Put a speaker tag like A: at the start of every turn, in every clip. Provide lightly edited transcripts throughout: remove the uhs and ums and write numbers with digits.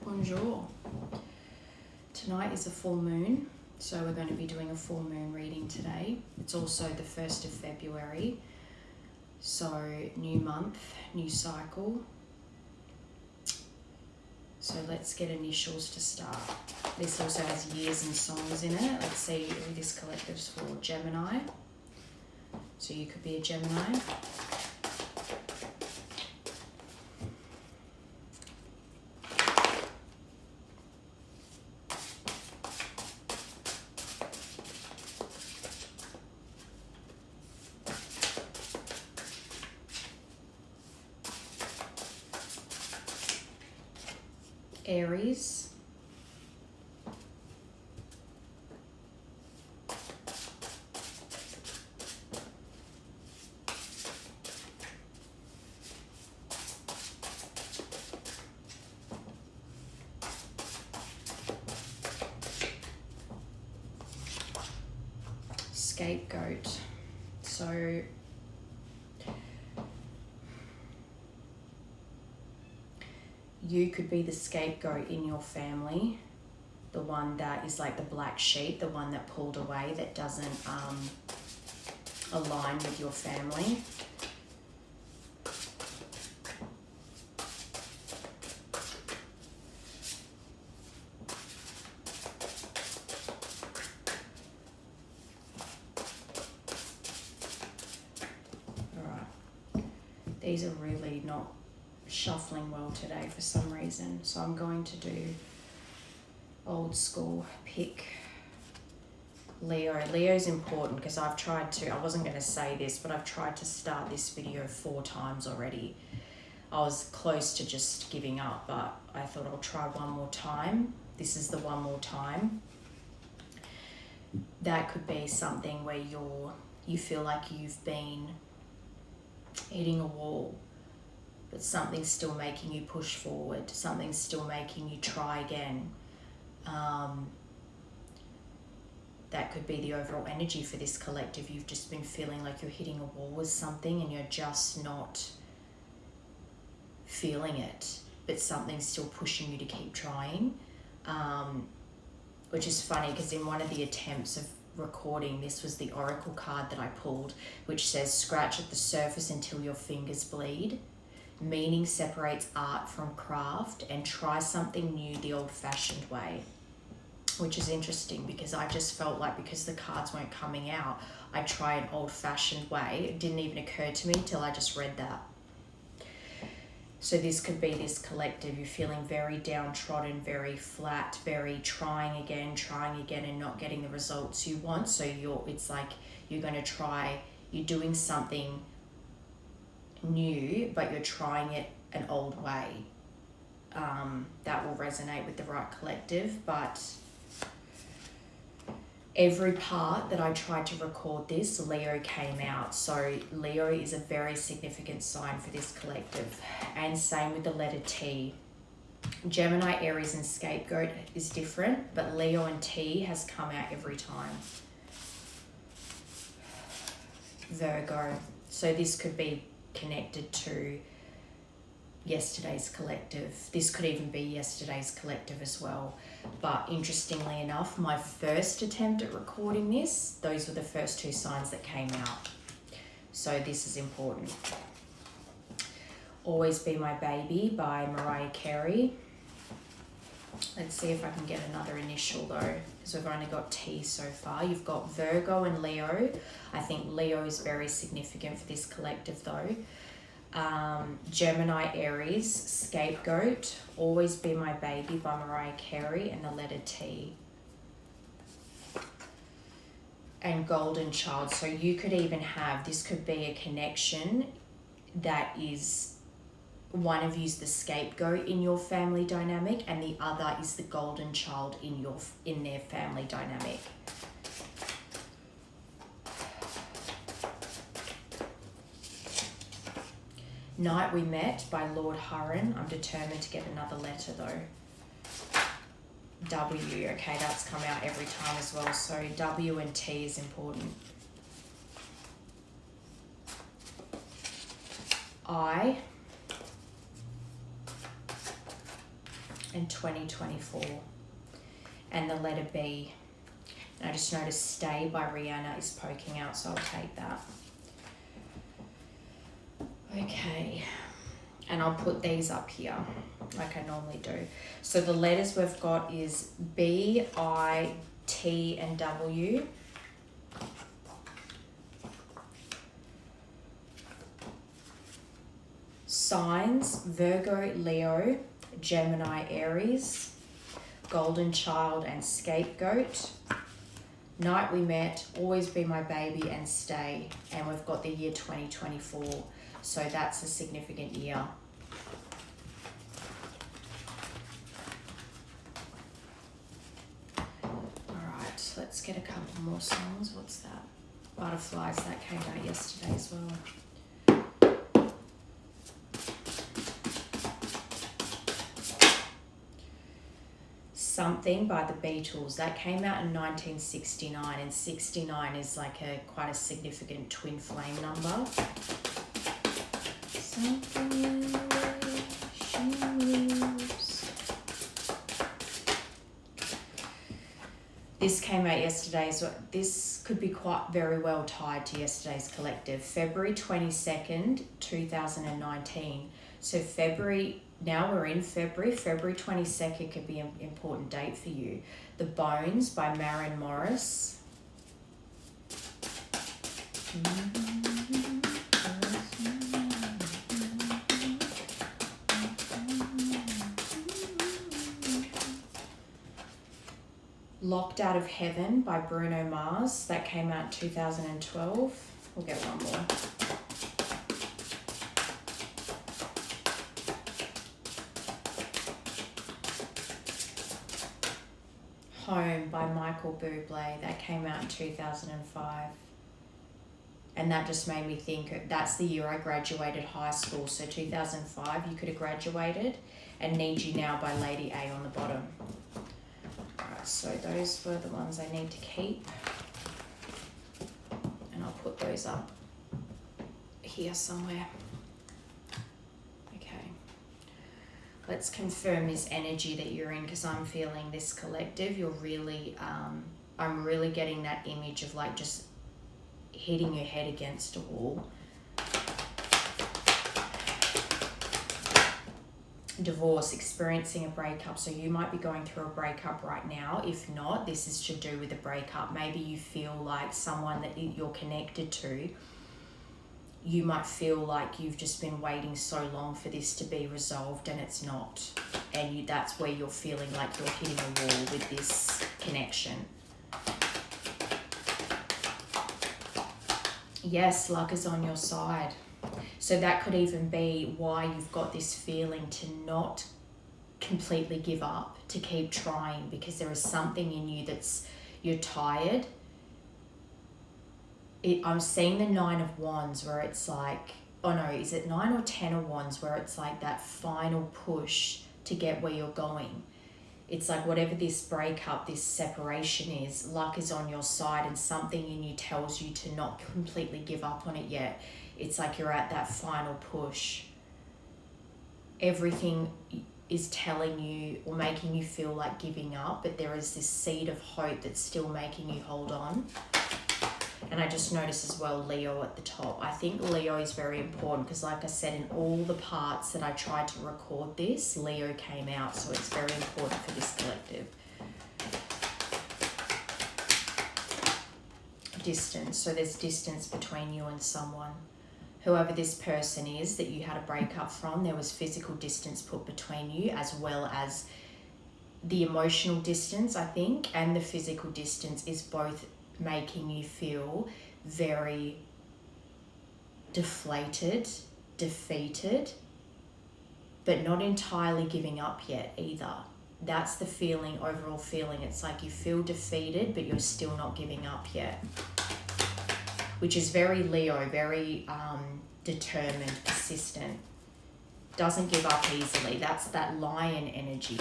A: Bonjour. Tonight is a full moon, so we're going to be doing a full moon reading today. It's also the 1st of February, so new month, new cycle. So let's get initials to start. This also has years and songs in it. Let's see who this collective's for. Gemini. So you could be a Gemini. Aries. Scapegoat. So you could be the scapegoat in your family, the one that is like the black sheep, the one that pulled away, that doesn't align with your family. These are really not shuffling well today for some reason, so I'm going to do old school pick Leo. Leo's important because I've tried to, I wasn't going to say this, but I've tried to start this video 4 times already. I was close to just giving up, but I thought I'll try one more time. This is the one more time. That could be something where you feel like you've been hitting a wall, but something's still making you push forward, something's still making you try again. That could be the overall energy for this collective. You've just been feeling like you're hitting a wall with something and you're just not feeling it, but something's still pushing you to keep trying, which is funny because in one of the attempts of recording, this was the oracle card that I pulled, which says scratch at the surface until your fingers bleed. Meaning separates art from craft, and try something new the old-fashioned way, which is interesting because I just felt like because the cards weren't coming out, I'd try an old-fashioned way. It didn't even occur to me till I just read that. So this could be this collective. You're feeling very downtrodden, very flat, very trying again and not getting the results you want. So it's like you're going to try, you're doing something new, but you're trying it an old way. That will resonate with the right collective, but every part that I tried to record this, Leo came out. So Leo is a very significant sign for this collective. And same with the letter T. Gemini, Aries, and Scapegoat is different, but Leo and T has come out every time. Virgo. So this could be connected to yesterday's collective. This could even be yesterday's collective as well. But interestingly enough, my first attempt at recording this, those were the first 2 signs that came out. So this is important. Always Be My Baby by Mariah Carey. Let's see if I can get another initial though, because we've only got T so far. You've got Virgo and Leo. I think Leo is very significant for this collective though. Gemini, Aries, Scapegoat, Always Be My Baby by Mariah Carey, and the letter T. And Golden Child. So you could even have, this could be a connection that is, one of you's the scapegoat in your family dynamic and the other is the golden child in their family dynamic. Night We Met by Lord Huron. I'm determined to get another letter though. W, okay, that's come out every time as well. So W and T is important. I and 2024. And the letter B. And I just noticed Stay by Rihanna is poking out, so I'll take that. Okay. And I'll put these up here like I normally do. So the letters we've got is B, I, T, and W. Signs: Virgo, Leo, Gemini, Aries, Golden Child, and Scapegoat. Night we met, Always be my baby, and Stay. And we've got the year 2024. So that's a significant year. Alright, let's get a couple more songs. What's that? Butterflies, that came out yesterday as well. Something by the Beatles, that came out in 1969, and 69 is like quite a significant twin flame number. Something in the way she moves. This came out yesterday, so this could be quite very well tied to yesterday's collective. February 22nd, 2019. So February, now we're in February 22nd could be an important date for you. The Bones by Maren Morris. Locked Out of Heaven by Bruno Mars. That came out in 2012. We'll get one more. Home by Michael Bublé. That came out in 2005. And that just made me think, that's the year I graduated high school. So 2005, you could have graduated. And Need You Now by Lady A on the bottom. Alright, so those were the ones I need to keep. And I'll put those up here somewhere. Let's confirm this energy that you're in, because I'm feeling this collective. You're really, I'm really getting that image of like just hitting your head against a wall. Divorce, experiencing a breakup. So you might be going through a breakup right now. If not, this is to do with a breakup. Maybe you feel like someone that you're connected to, you might feel like you've just been waiting so long for this to be resolved and it's not. And that's where you're feeling like you're hitting a wall with this connection. Yes, luck is on your side. So that could even be why you've got this feeling to not completely give up, to keep trying, because there is something in you that's, you're tired. I'm seeing the 9 of Wands where it's like, oh no, is it 9 or 10 of Wands where it's like that final push to get where you're going. It's like whatever this breakup, this separation is, luck is on your side and something in you tells you to not completely give up on it yet. It's like you're at that final push. Everything is telling you or making you feel like giving up, but there is this seed of hope that's still making you hold on. And I just noticed as well Leo at the top. I think Leo is very important because, like I said, in all the parts that I tried to record this, Leo came out. So it's very important for this collective. Distance. So there's distance between you and someone. Whoever this person is that you had a breakup from, there was physical distance put between you, as well as the emotional distance, I think, and the physical distance is both making you feel very deflated, defeated, but not entirely giving up yet either. That's the feeling, overall feeling. It's like you feel defeated, but you're still not giving up yet, which is very Leo, very determined, persistent, doesn't give up easily. That's that lion energy.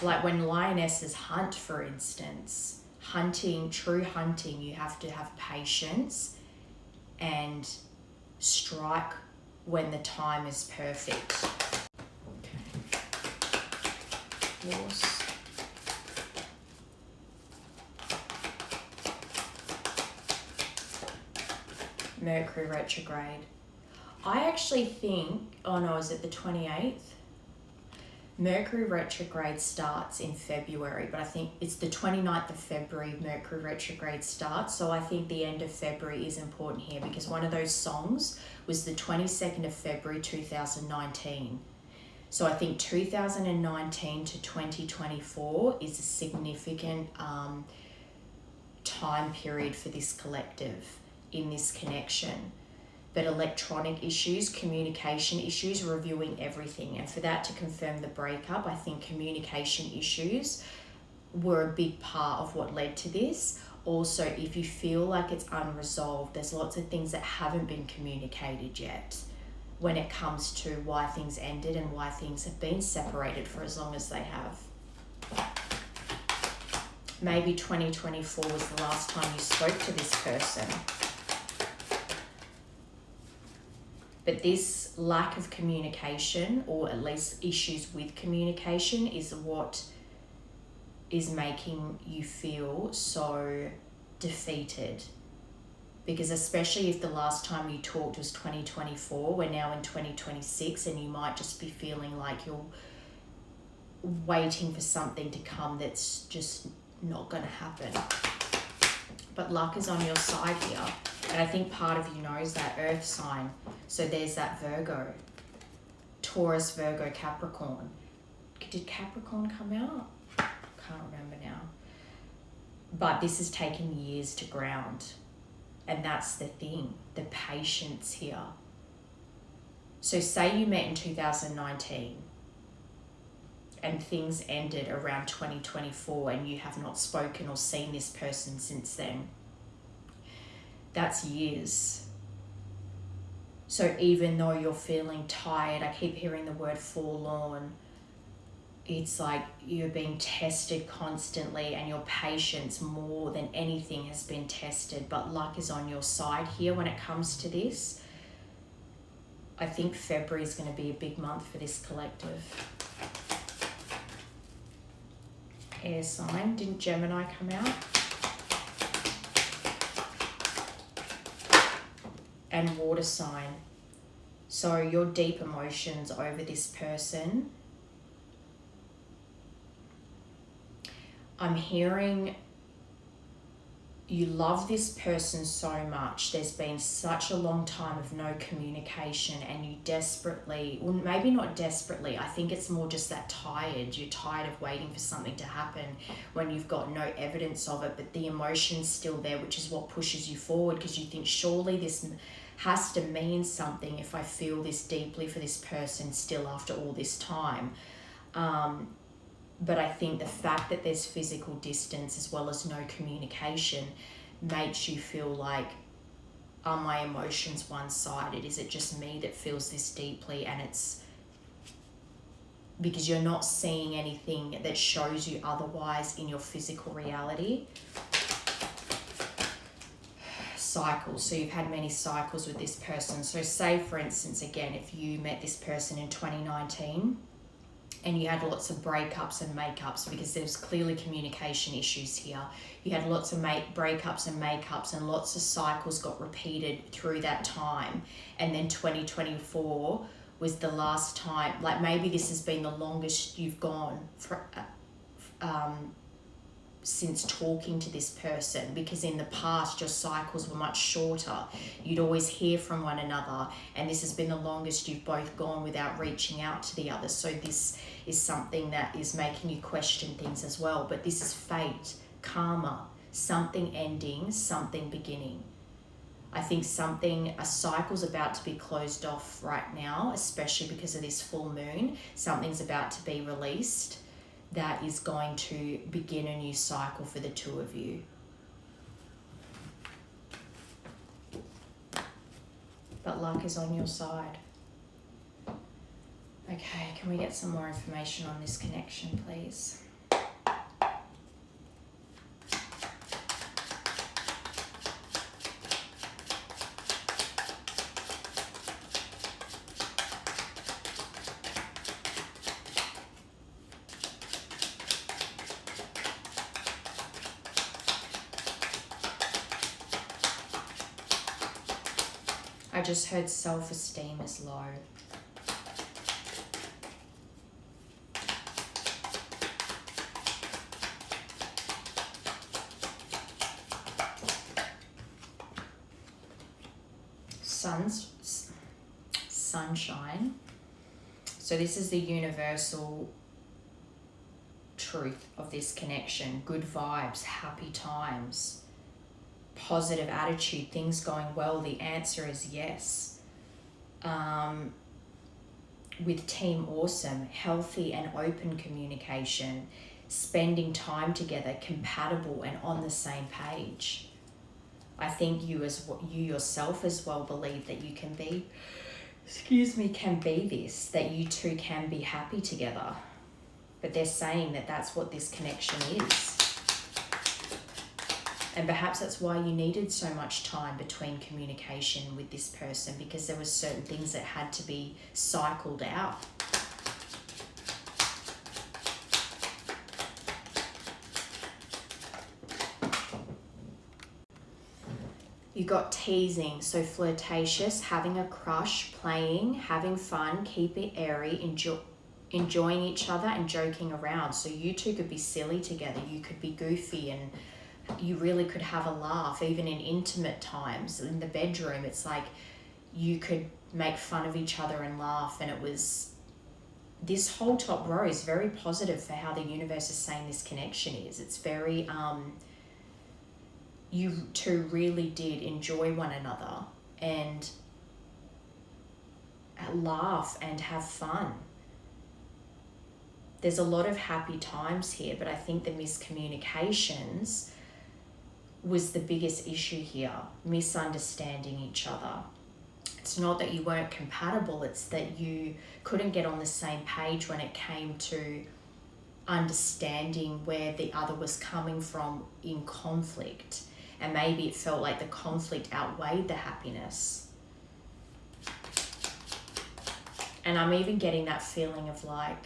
A: Like when lionesses hunt, for instance, true hunting, you have to have patience and strike when the time is perfect. Horse. Mercury retrograde. I actually think, oh no, is it the 28th? Mercury retrograde starts in February, but I think it's the 29th of February Mercury retrograde starts. So I think the end of February is important here, because one of those songs was the 22nd of February 2019. So I think 2019 to 2024 is a significant time period for this collective in this connection. But electronic issues, communication issues, reviewing everything. And for that to confirm the breakup, I think communication issues were a big part of what led to this. Also, if you feel like it's unresolved, there's lots of things that haven't been communicated yet when it comes to why things ended and why things have been separated for as long as they have. Maybe 2024 was the last time you spoke to this person. But this lack of communication, or at least issues with communication, is what is making you feel so defeated. Because especially if the last time you talked was 2024, we're now in 2026, and you might just be feeling like you're waiting for something to come that's just not going to happen. But luck is on your side here. And I think part of you knows that earth sign. So there's that Virgo. Taurus, Virgo, Capricorn. Did Capricorn come out? Can't remember now. But this has taken years to ground. And that's the thing, the patience here. So say you met in 2019 and things ended around 2024 and you have not spoken or seen this person since then. That's years. So even though you're feeling tired, I keep hearing the word forlorn, it's like you're being tested constantly and your patience more than anything has been tested, but luck is on your side here when it comes to this. I think February is going to be a big month for this collective. Air sign, didn't Gemini come out? And water sign. So your deep emotions over this person. I'm hearing you love this person so much. There's been such a long time of no communication and you desperately, well maybe not desperately, I think it's more just that tired. You're tired of waiting for something to happen when you've got no evidence of it, but the emotion's still there, which is what pushes you forward, because you think surely this has to mean something if I feel this deeply for this person still after all this time. But I think the fact that there's physical distance as well as no communication makes you feel like, are my emotions one-sided? Is it just me that feels this deeply? And it's because you're not seeing anything that shows you otherwise in your physical reality. Cycles. So you've had many cycles with this person. So say, for instance, again, if you met this person in 2019, and you had lots of breakups and makeups, because there's clearly communication issues here. You had lots of breakups and makeups, and lots of cycles got repeated through that time. And then 2024 was the last time, like maybe this has been the longest you've gone for, since talking to this person, because in the past your cycles were much shorter. You'd always hear from one another, and this has been the longest you've both gone without reaching out to the other. So this is something that is making you question things as well. But this is fate, karma, something ending, something beginning. I think a cycle's about to be closed off right now, especially because of this full moon. Something's about to be released that is going to begin a new cycle for the two of you. But luck is on your side. Okay, can we get some more information on this connection, please? I just heard self-esteem is low. Sunshine. So this is the universal truth of this connection. Good vibes, happy times, positive attitude, things going well. The answer is yes. With Team Awesome, healthy and open communication, spending time together, compatible and on the same page. I think you yourself as well believe that you can be, can be this, that you two can be happy together. But they're saying that that's what this connection is. And perhaps that's why you needed so much time between communication with this person, because there were certain things that had to be cycled out. You got teasing, so flirtatious, having a crush, playing, having fun, keep it airy, enjoying each other and joking around. So you two could be silly together, you could be goofy, and you really could have a laugh, even in intimate times. In the bedroom, it's like you could make fun of each other and laugh, and it was... This whole top row is very positive for how the universe is saying this connection is. It's very... you two really did enjoy one another and laugh and have fun. There's a lot of happy times here, but I think the miscommunications was the biggest issue here. Misunderstanding each other. It's not that you weren't compatible, it's that you couldn't get on the same page when it came to understanding where the other was coming from in conflict. And maybe it felt like the conflict outweighed the happiness. And I'm even getting that feeling of like,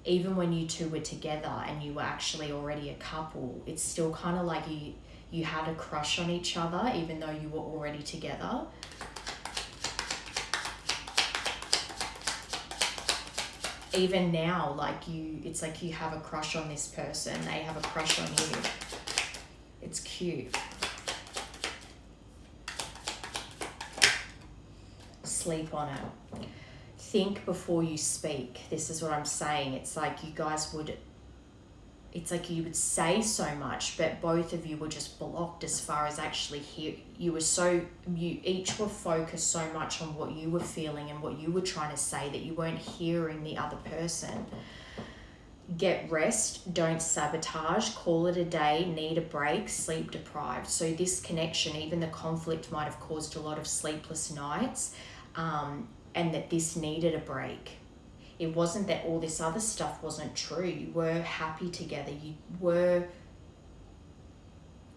A: even when you two were together and you were actually already a couple, it's still kind of like you had a crush on each other, even though you were already together. Even now, it's like you have a crush on this person, they have a crush on you. It's cute. Sleep on it. Think before you speak. This is what I'm saying. It's like you would say so much, but both of you were just blocked as far as actually hear. You each were focused so much on what you were feeling and what you were trying to say that you weren't hearing the other person. Get rest, don't sabotage, call it a day, need a break, sleep deprived. So this connection, even the conflict might have caused a lot of sleepless nights, and that this needed a break. It wasn't that all this other stuff wasn't true. You were happy together, you were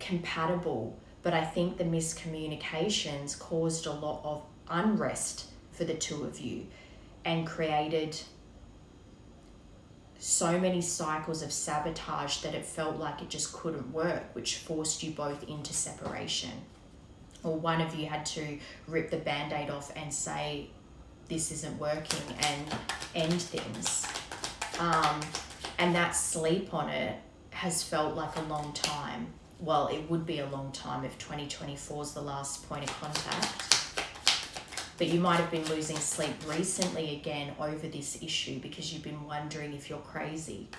A: compatible, but I think the miscommunications caused a lot of unrest for the two of you and created so many cycles of sabotage that it felt like it just couldn't work, which forced you both into separation. Or one of you had to rip the band-aid off and say, this isn't working, and end things. And that sleep on it has felt like a long time. Well, it would be a long time if 2024 is the last point of contact. But you might have been losing sleep recently again over this issue because you've been wondering if you're crazy.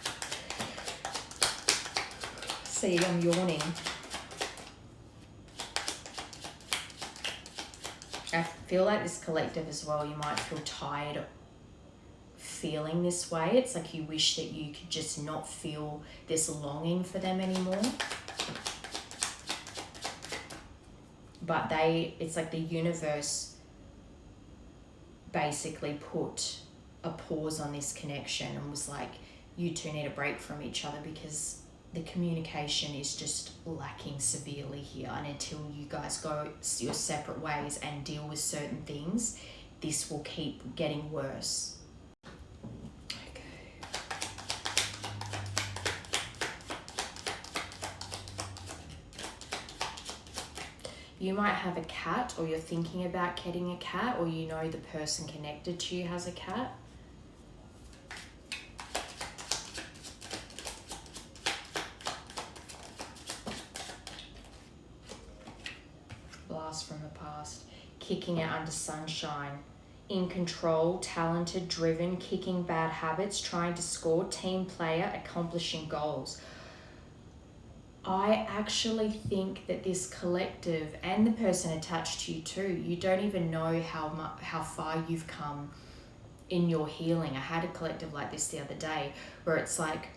A: See, I'm yawning. I feel like this collective as well, you might feel tired feeling this way. It's like you wish that you could just not feel this longing for them anymore. But it's like the universe basically put a pause on this connection and was like, you two need a break from each other because the communication is just lacking severely here, and until you guys go your separate ways and deal with certain things, this will keep getting worse. Okay. You might have a cat, or you're thinking about getting a cat, or you know the person connected to you has a cat. Blast from the past. Kicking it under sunshine. In control, talented, driven, kicking bad habits, trying to score, team player, accomplishing goals. I actually think that this collective and the person attached to you too, you don't even know how far you've come in your healing. I had a collective like this the other day where it's like,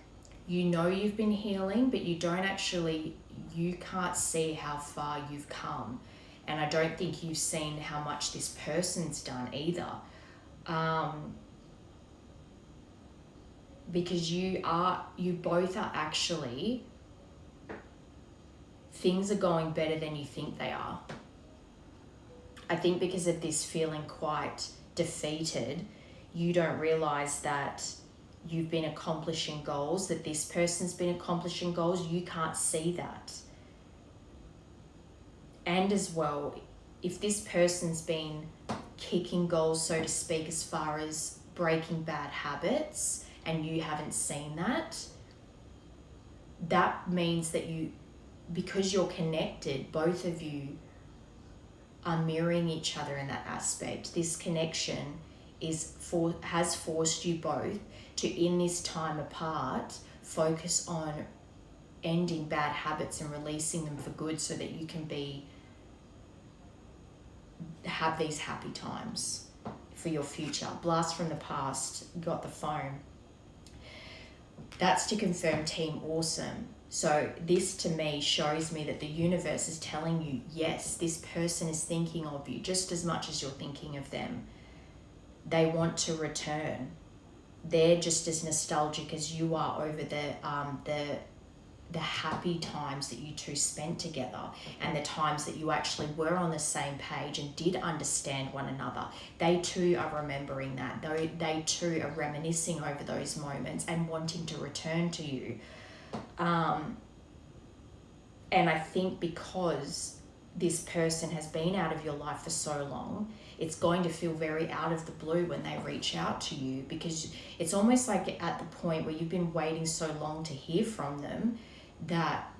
A: you know you've been healing, but you can't see how far you've come. And I don't think you've seen how much this person's done either. Because you both are actually, things are going better than you think they are. I think because of this feeling quite defeated, you don't realize that you've been accomplishing goals, that this person's been accomplishing goals. You can't see that. And as well, if this person's been kicking goals, so to speak, as far as breaking bad habits, and you haven't seen that, that means that because you're connected, both of you are mirroring each other in that aspect. This connection has forced you both to, in this time apart, focus on ending bad habits and releasing them for good, so that you can have these happy times for your future. Blast from the past, got the phone. That's to confirm team awesome. So this to me shows me that the universe is telling you, yes, this person is thinking of you just as much as you're thinking of them. They want to return. They're just as nostalgic as you are over the happy times that you two spent together, and the times that you actually were on the same page and did understand one another. They too are remembering that. They too are reminiscing over those moments and wanting to return to you. And I think because this person has been out of your life for so long, it's going to feel very out of the blue when they reach out to you, because it's almost like at the point where you've been waiting so long to hear from them, that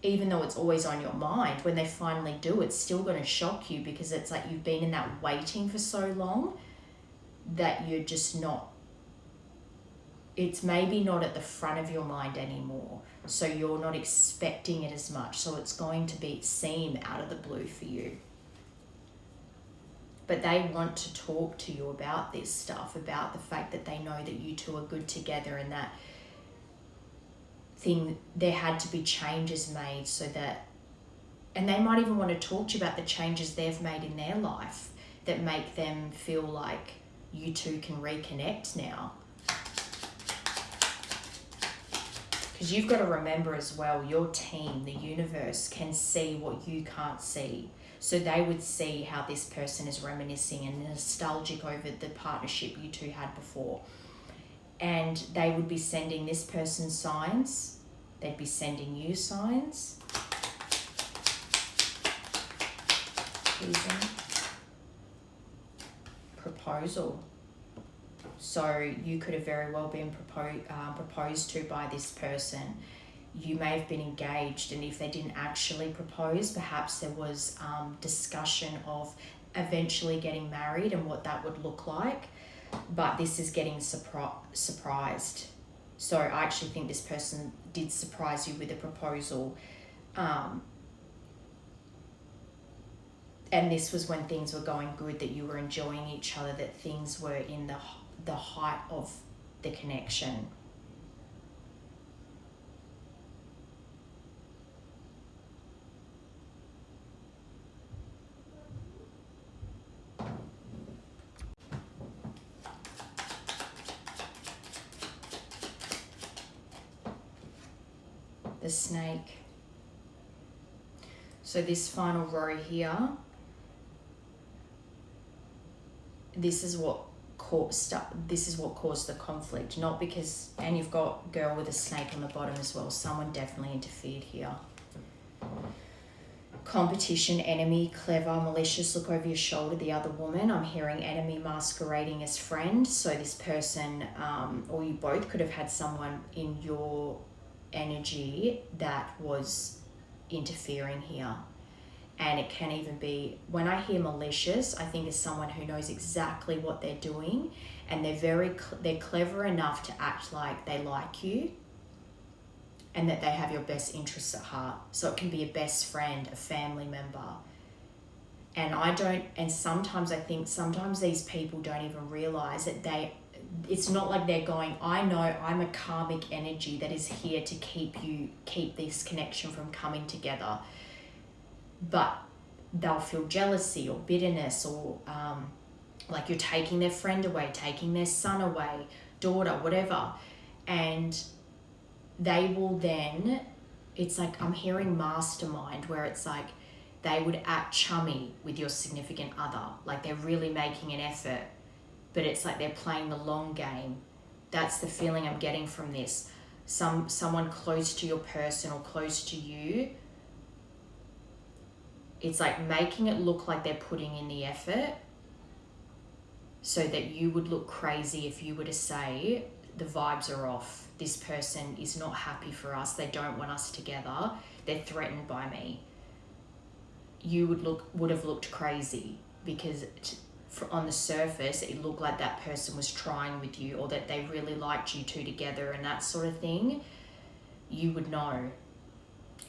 A: even though it's always on your mind, when they finally do, it's still going to shock you, because it's like you've been in that waiting for so long that you're just not, it's maybe not at the front of your mind anymore. So you're not expecting it as much. So it's going to seem out of the blue for you. But they want to talk to you about this stuff, about the fact that they know that you two are good together, and that there had to be changes made so that, and they might even want to talk to you about the changes they've made in their life that make them feel like you two can reconnect now. Because you've got to remember as well, your team, the universe, can see what you can't see. So they would see how this person is reminiscing and nostalgic over the partnership you two had before. And they would be sending this person signs. They'd be sending you signs. Proposal. So you could have very well been proposed to by this person. You may have been engaged, and if they didn't actually propose, perhaps there was discussion of eventually getting married and what that would look like. But this is getting surprised. So I actually think this person did surprise you with a proposal. And this was when things were going good, that you were enjoying each other, that things were in the height of the connection. The snake. So this final row here, this is what caused the conflict, not because, and you've got girl with a snake on the bottom as well. Someone definitely interfered here. competition, enemy, clever, malicious, look over your shoulder, the other woman. I'm hearing enemy masquerading as friend. So this person, or you both could have had someone in your energy that was interfering here. And it can even be, when I hear malicious, I think it's someone who knows exactly what they're doing, and they're clever enough to act like they like you and that they have your best interests at heart. So it can be a best friend, a family member. And sometimes I think these people don't even realize that it's not like they're going, I know I'm a karmic energy that is here to keep this connection from coming together. But they'll feel jealousy or bitterness, or like you're taking their friend away, taking their son away, daughter, whatever. And they will then, it's like I'm hearing mastermind, where it's like they would act chummy with your significant other. Like they're really making an effort, but it's like they're playing the long game. That's the feeling I'm getting from this. Someone close to your person or close to you, it's like making it look like they're putting in the effort so that you would look crazy if you were to say, the vibes are off. This person is not happy for us. They don't want us together. They're threatened by me. You would have looked crazy, because on the surface, it looked like that person was trying with you, or that they really liked you two together and that sort of thing. You would know.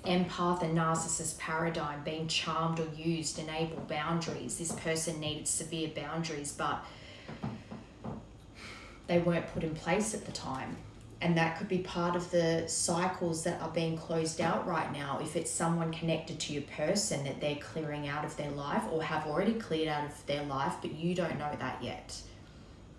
A: Empath and narcissist paradigm, being charmed or used, enable boundaries. This person needed severe boundaries, but they weren't put in place at the time. And that could be part of the cycles that are being closed out right now. If it's someone connected to your person that they're clearing out of their life, or have already cleared out of their life, but you don't know that yet.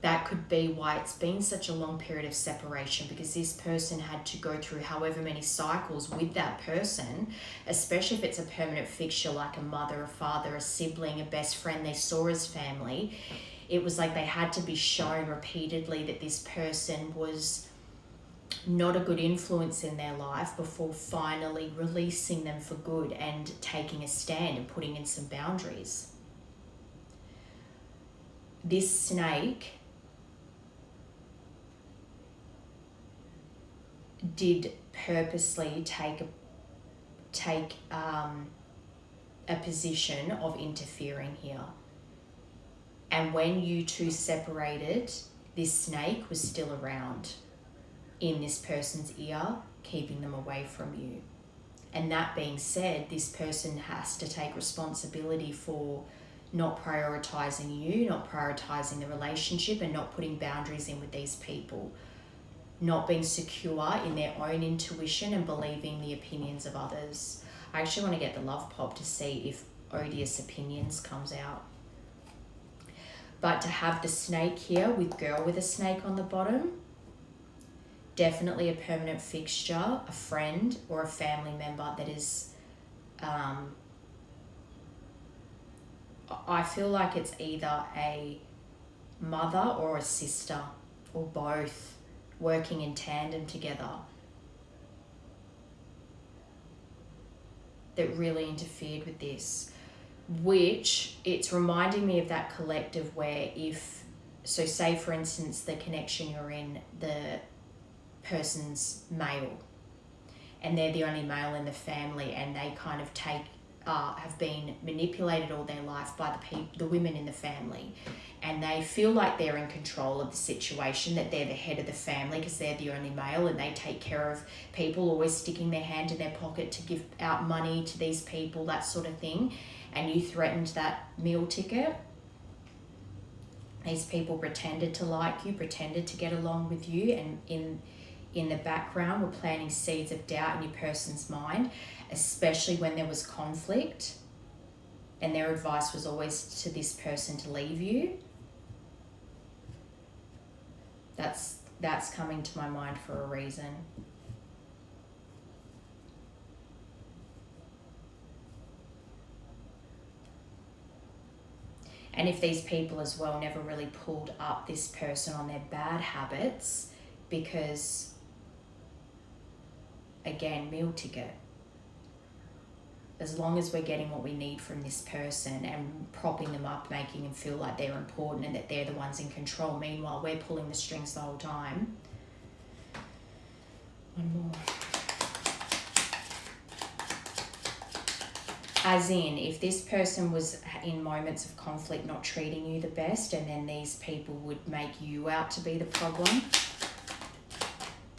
A: That could be why it's been such a long period of separation, because this person had to go through however many cycles with that person, especially if it's a permanent fixture like a mother, a father, a sibling, a best friend they saw as family. It was like they had to be shown repeatedly that this person was not a good influence in their life before finally releasing them for good and taking a stand and putting in some boundaries. This snake did purposely take a position of interfering here. And when you two separated, this snake was still around in this person's ear, keeping them away from you. And that being said, this person has to take responsibility for not prioritizing you, not prioritizing the relationship, and not putting boundaries in with these people. Not being secure in their own intuition and believing the opinions of others. I actually want to get the love pop to see if odious opinions comes out. But to have the snake here with girl with a snake on the bottom, definitely a permanent fixture, a friend or a family member that is, I feel like it's either a mother or a sister or both, working in tandem together, that really interfered with this, which it's reminding me of that collective where so say for instance the connection you're in, the person's male and they're the only male in the family, and they kind of have been manipulated all their life by the women in the family, and they feel like they're in control of the situation, that they're the head of the family because they're the only male and they take care of people, always sticking their hand in their pocket to give out money to these people, that sort of thing. And you threatened that meal ticket. These people pretended to like you, pretended to get along with you, and in the background were planting seeds of doubt in your person's mind, especially when there was conflict, and their advice was always to this person to leave you. That's coming to my mind for a reason. And if these people as well never really pulled up this person on their bad habits, because again, meal ticket, as long as we're getting what we need from this person and propping them up, making them feel like they're important and that they're the ones in control. Meanwhile, we're pulling the strings the whole time. One more. As in, if this person was in moments of conflict not treating you the best, and then these people would make you out to be the problem.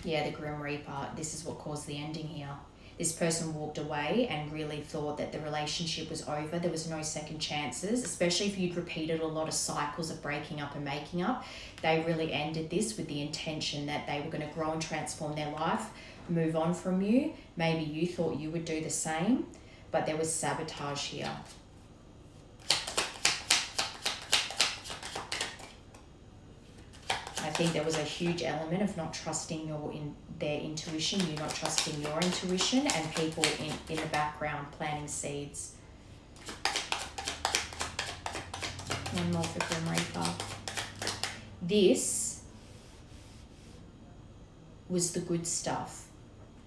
A: Yeah, the Grim Reaper, this is what caused the ending here. This person walked away and really thought that the relationship was over. There was no second chances, especially if you'd repeated a lot of cycles of breaking up and making up. They really ended this with the intention that they were going to grow and transform their life, move on from you. Maybe you thought you would do the same, but there was sabotage here. I think there was a huge element of not trusting their intuition, you not trusting your intuition, and people in the background planting seeds. One more for Grim Reaper. This was the good stuff.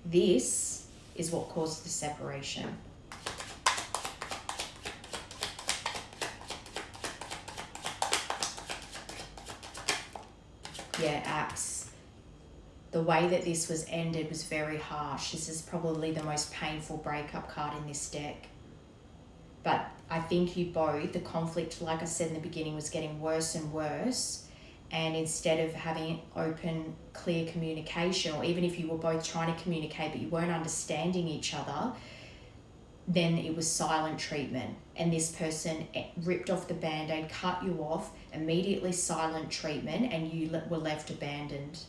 A: This is what caused the separation. Yeah, Axe. The way that this was ended was very harsh. This is probably the most painful breakup card in this deck. But I think you both, the conflict, like I said in the beginning, was getting worse and worse. And instead of having open, clear communication, or even if you were both trying to communicate but you weren't understanding each other, then it was silent treatment. And this person ripped off the Band-Aid, cut you off, immediately silent treatment, and you were left abandoned.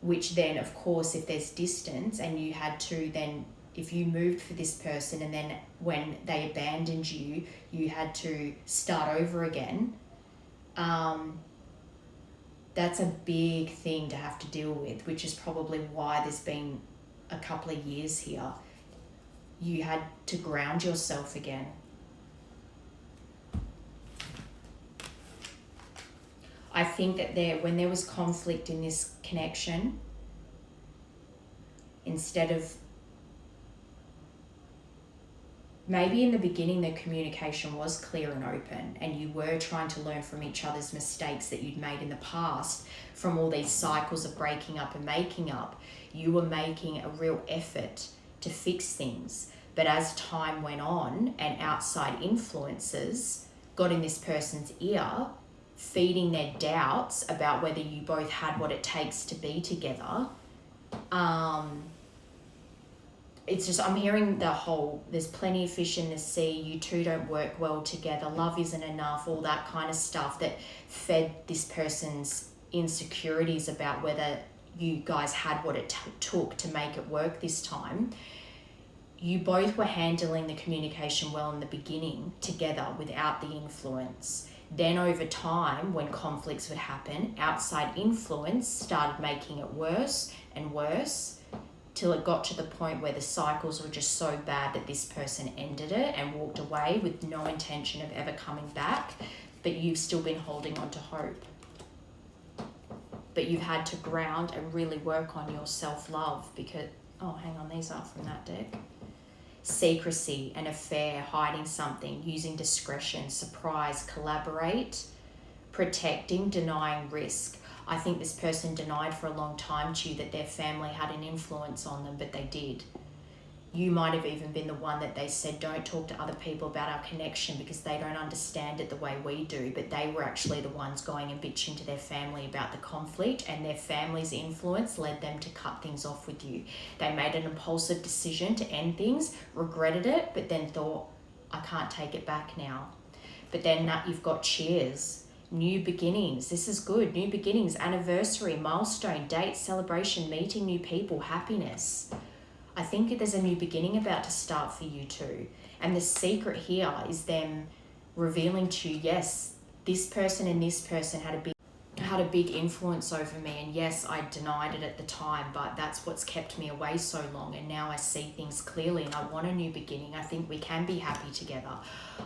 A: Which then, of course, if there's distance and you had to then, if you moved for this person and then when they abandoned you, you had to start over again, that's a big thing to have to deal with, which is probably why there's been a couple of years here. You had to ground yourself again. I think that when there was conflict in this connection, instead of, maybe in the beginning the communication was clear and open and you were trying to learn from each other's mistakes that you'd made in the past from all these cycles of breaking up and making up, you were making a real effort to fix things. But as time went on and outside influences got in this person's ear, feeding their doubts about whether you both had what it takes to be together, it's just, I'm hearing the whole, there's plenty of fish in the sea, you two don't work well together, love isn't enough, all that kind of stuff that fed this person's insecurities about whether you guys had what it took to make it work this time. You both were handling the communication well in the beginning together without the influence. Then over time, when conflicts would happen, outside influence started making it worse and worse till it got to the point where the cycles were just so bad that this person ended it and walked away with no intention of ever coming back. But you've still been holding on to hope. But you've had to ground and really work on your self-love because, oh, hang on, these are from that deck. Secrecy, an affair, hiding something, using discretion, surprise, collaborate, protecting, denying risk. I think this person denied for a long time to you that their family had an influence on them, but they did. You might have even been the one that they said, don't talk to other people about our connection because they don't understand it the way we do, but they were actually the ones going and bitching to their family about the conflict, and their family's influence led them to cut things off with you. They made an impulsive decision to end things, regretted it, but then thought, I can't take it back now. But then you've got cheers, new beginnings. This is good. New beginnings, anniversary, milestone, date, celebration, meeting new people, happiness. I think there's a new beginning about to start for you two. And the secret here is them revealing to you, yes, this person and this person had a big influence over me. And yes, I denied it at the time, but that's what's kept me away so long. And now I see things clearly and I want a new beginning. I think we can be happy together.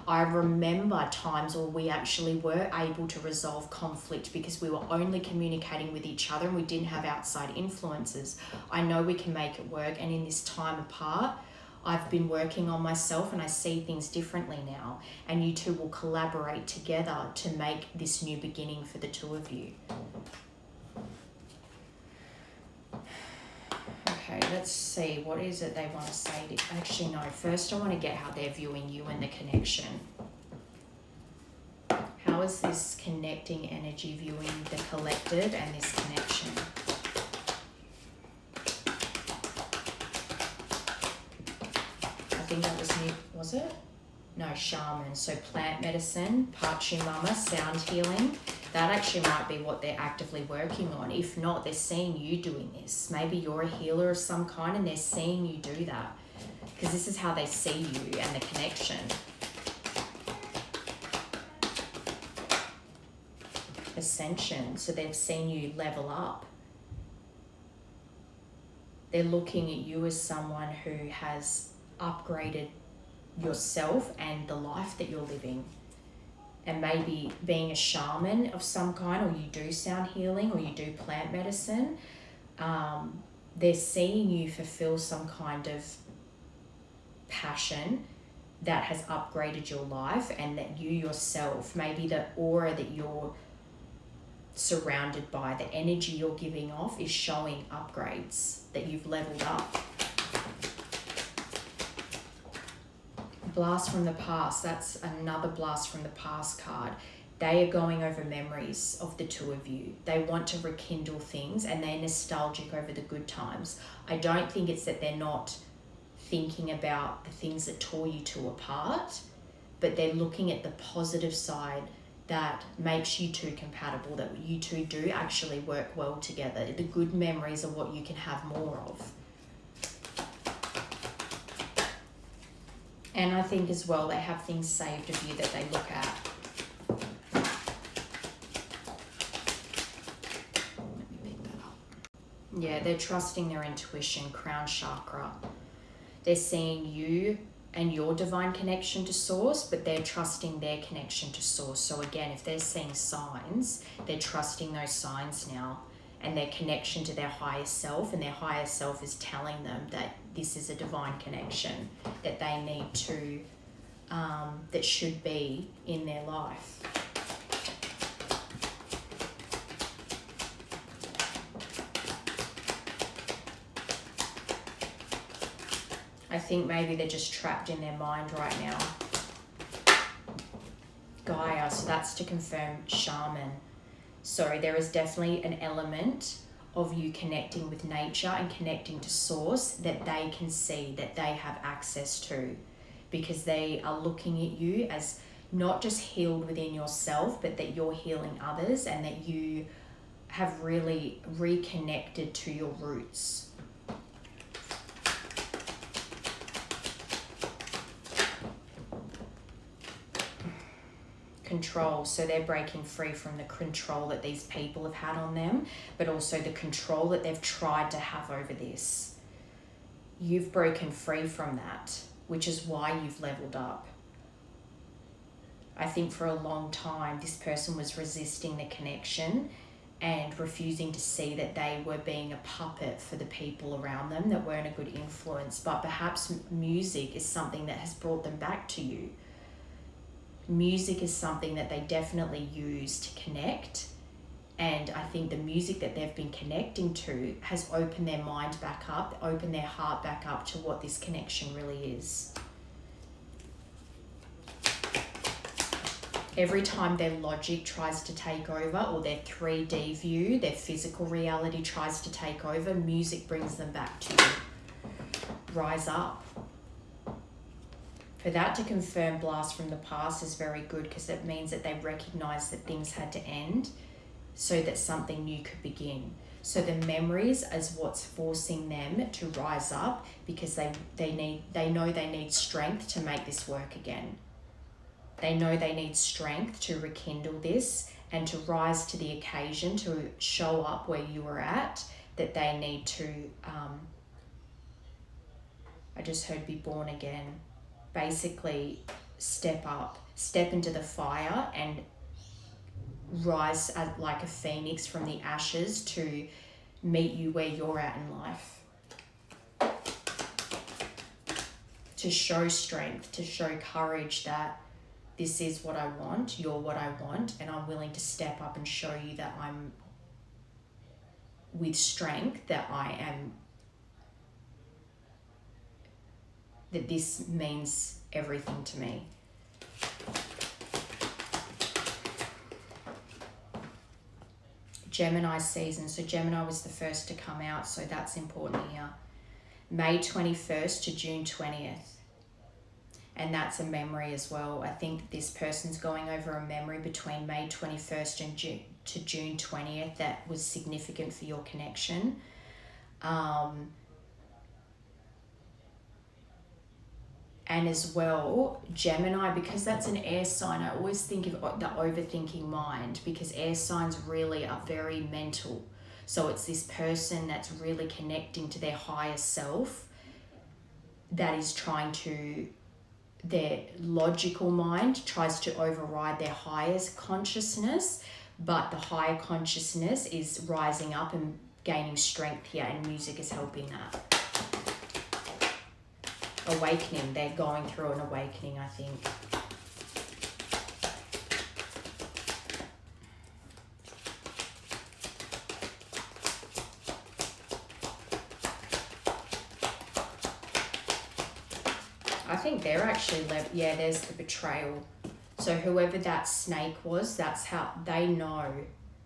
A: I remember times where we actually were able to resolve conflict because we were only communicating with each other and we didn't have outside influences. I know we can make it work. And in this time apart, I've been working on myself and I see things differently now. And you two will collaborate together to make this new beginning for the two of you. Okay, let's see. What is it they want to say? Actually, no. First, I want to get how they're viewing you and the connection. How is this connecting energy viewing the collective and this connection? I think that was it? No, shaman. So plant medicine, Pachimama, sound healing. That actually might be what they're actively working on. If not, they're seeing you doing this. Maybe you're a healer of some kind and they're seeing you do that. Because this is how they see you and the connection. Ascension. So they've seen you level up. They're looking at you as someone who has upgraded yourself and the life that you're living. And maybe being a shaman of some kind, or you do sound healing, or you do plant medicine, they're seeing you fulfill some kind of passion that has upgraded your life, and that you yourself, maybe the aura that you're surrounded by, the energy you're giving off is showing upgrades, that you've leveled up. Blast from the past, that's another blast from the past card. They are going over memories of the two of you. They want to rekindle things and they're nostalgic over the good times. I don't think it's that they're not thinking about the things that tore you two apart, but they're looking at the positive side that makes you two compatible, that you two do actually work well together. The good memories are what you can have more of. And I think as well, they have things saved of you that they look at. Let me pick that up. Yeah, they're trusting their intuition, crown chakra. They're seeing you and your divine connection to source, but they're trusting their connection to source. So again, if they're seeing signs, they're trusting those signs now and their connection to their higher self, and their higher self is telling them that this is a divine connection that they need to, that should be in their life. I think maybe they're just trapped in their mind right now. Gaia, so that's to confirm shaman. So there is definitely an element of you connecting with nature and connecting to source that they can see, that they have access to, because they are looking at you as not just healed within yourself, but that you're healing others and that you have really reconnected to your roots. Control, so they're breaking free from the control that these people have had on them, but also the control that they've tried to have over this. You've broken free from that, which is why you've leveled up. I think for a long time this person was resisting the connection and refusing to see that they were being a puppet for the people around them that weren't a good influence, but perhaps music is something that has brought them back to you. Music is something that they definitely use to connect, and I think the music that they've been connecting to has opened their mind back up, opened their heart back up to what this connection really is. Every time their logic tries to take over, or their 3D view, their physical reality tries to take over, music brings them back to you. Rise up. For that to confirm blast from the past is very good, because it means that they recognize that things had to end so that something new could begin. So the memories is what's forcing them to rise up, because they know they need strength to make this work again. They know they need strength to rekindle this and to rise to the occasion, to show up where you were at, that they need to, I just heard be born again. Basically step up, step into the fire and rise like a phoenix from the ashes to meet you where you're at in life. to show strength, to show courage that this is what I want, you're what I want, and I'm willing to step up and show you that I'm with strength, that that this means everything to me. Gemini season. So Gemini was the first to come out, so that's important here. May 21st to June 20th. And that's a memory as well. I think this person's going over a memory between May 21st and June 20th that was significant for your connection. And as well, Gemini, because that's an air sign, I always think of the overthinking mind, because air signs really are very mental. So it's this person that's really connecting to their higher self that is trying to, their logical mind tries to override their higher consciousness, but the higher consciousness is rising up and gaining strength here, and music is helping that. Awakening, they're going through an awakening, I think. I think they're actually yeah, there's the betrayal. So whoever that snake was, that's how they know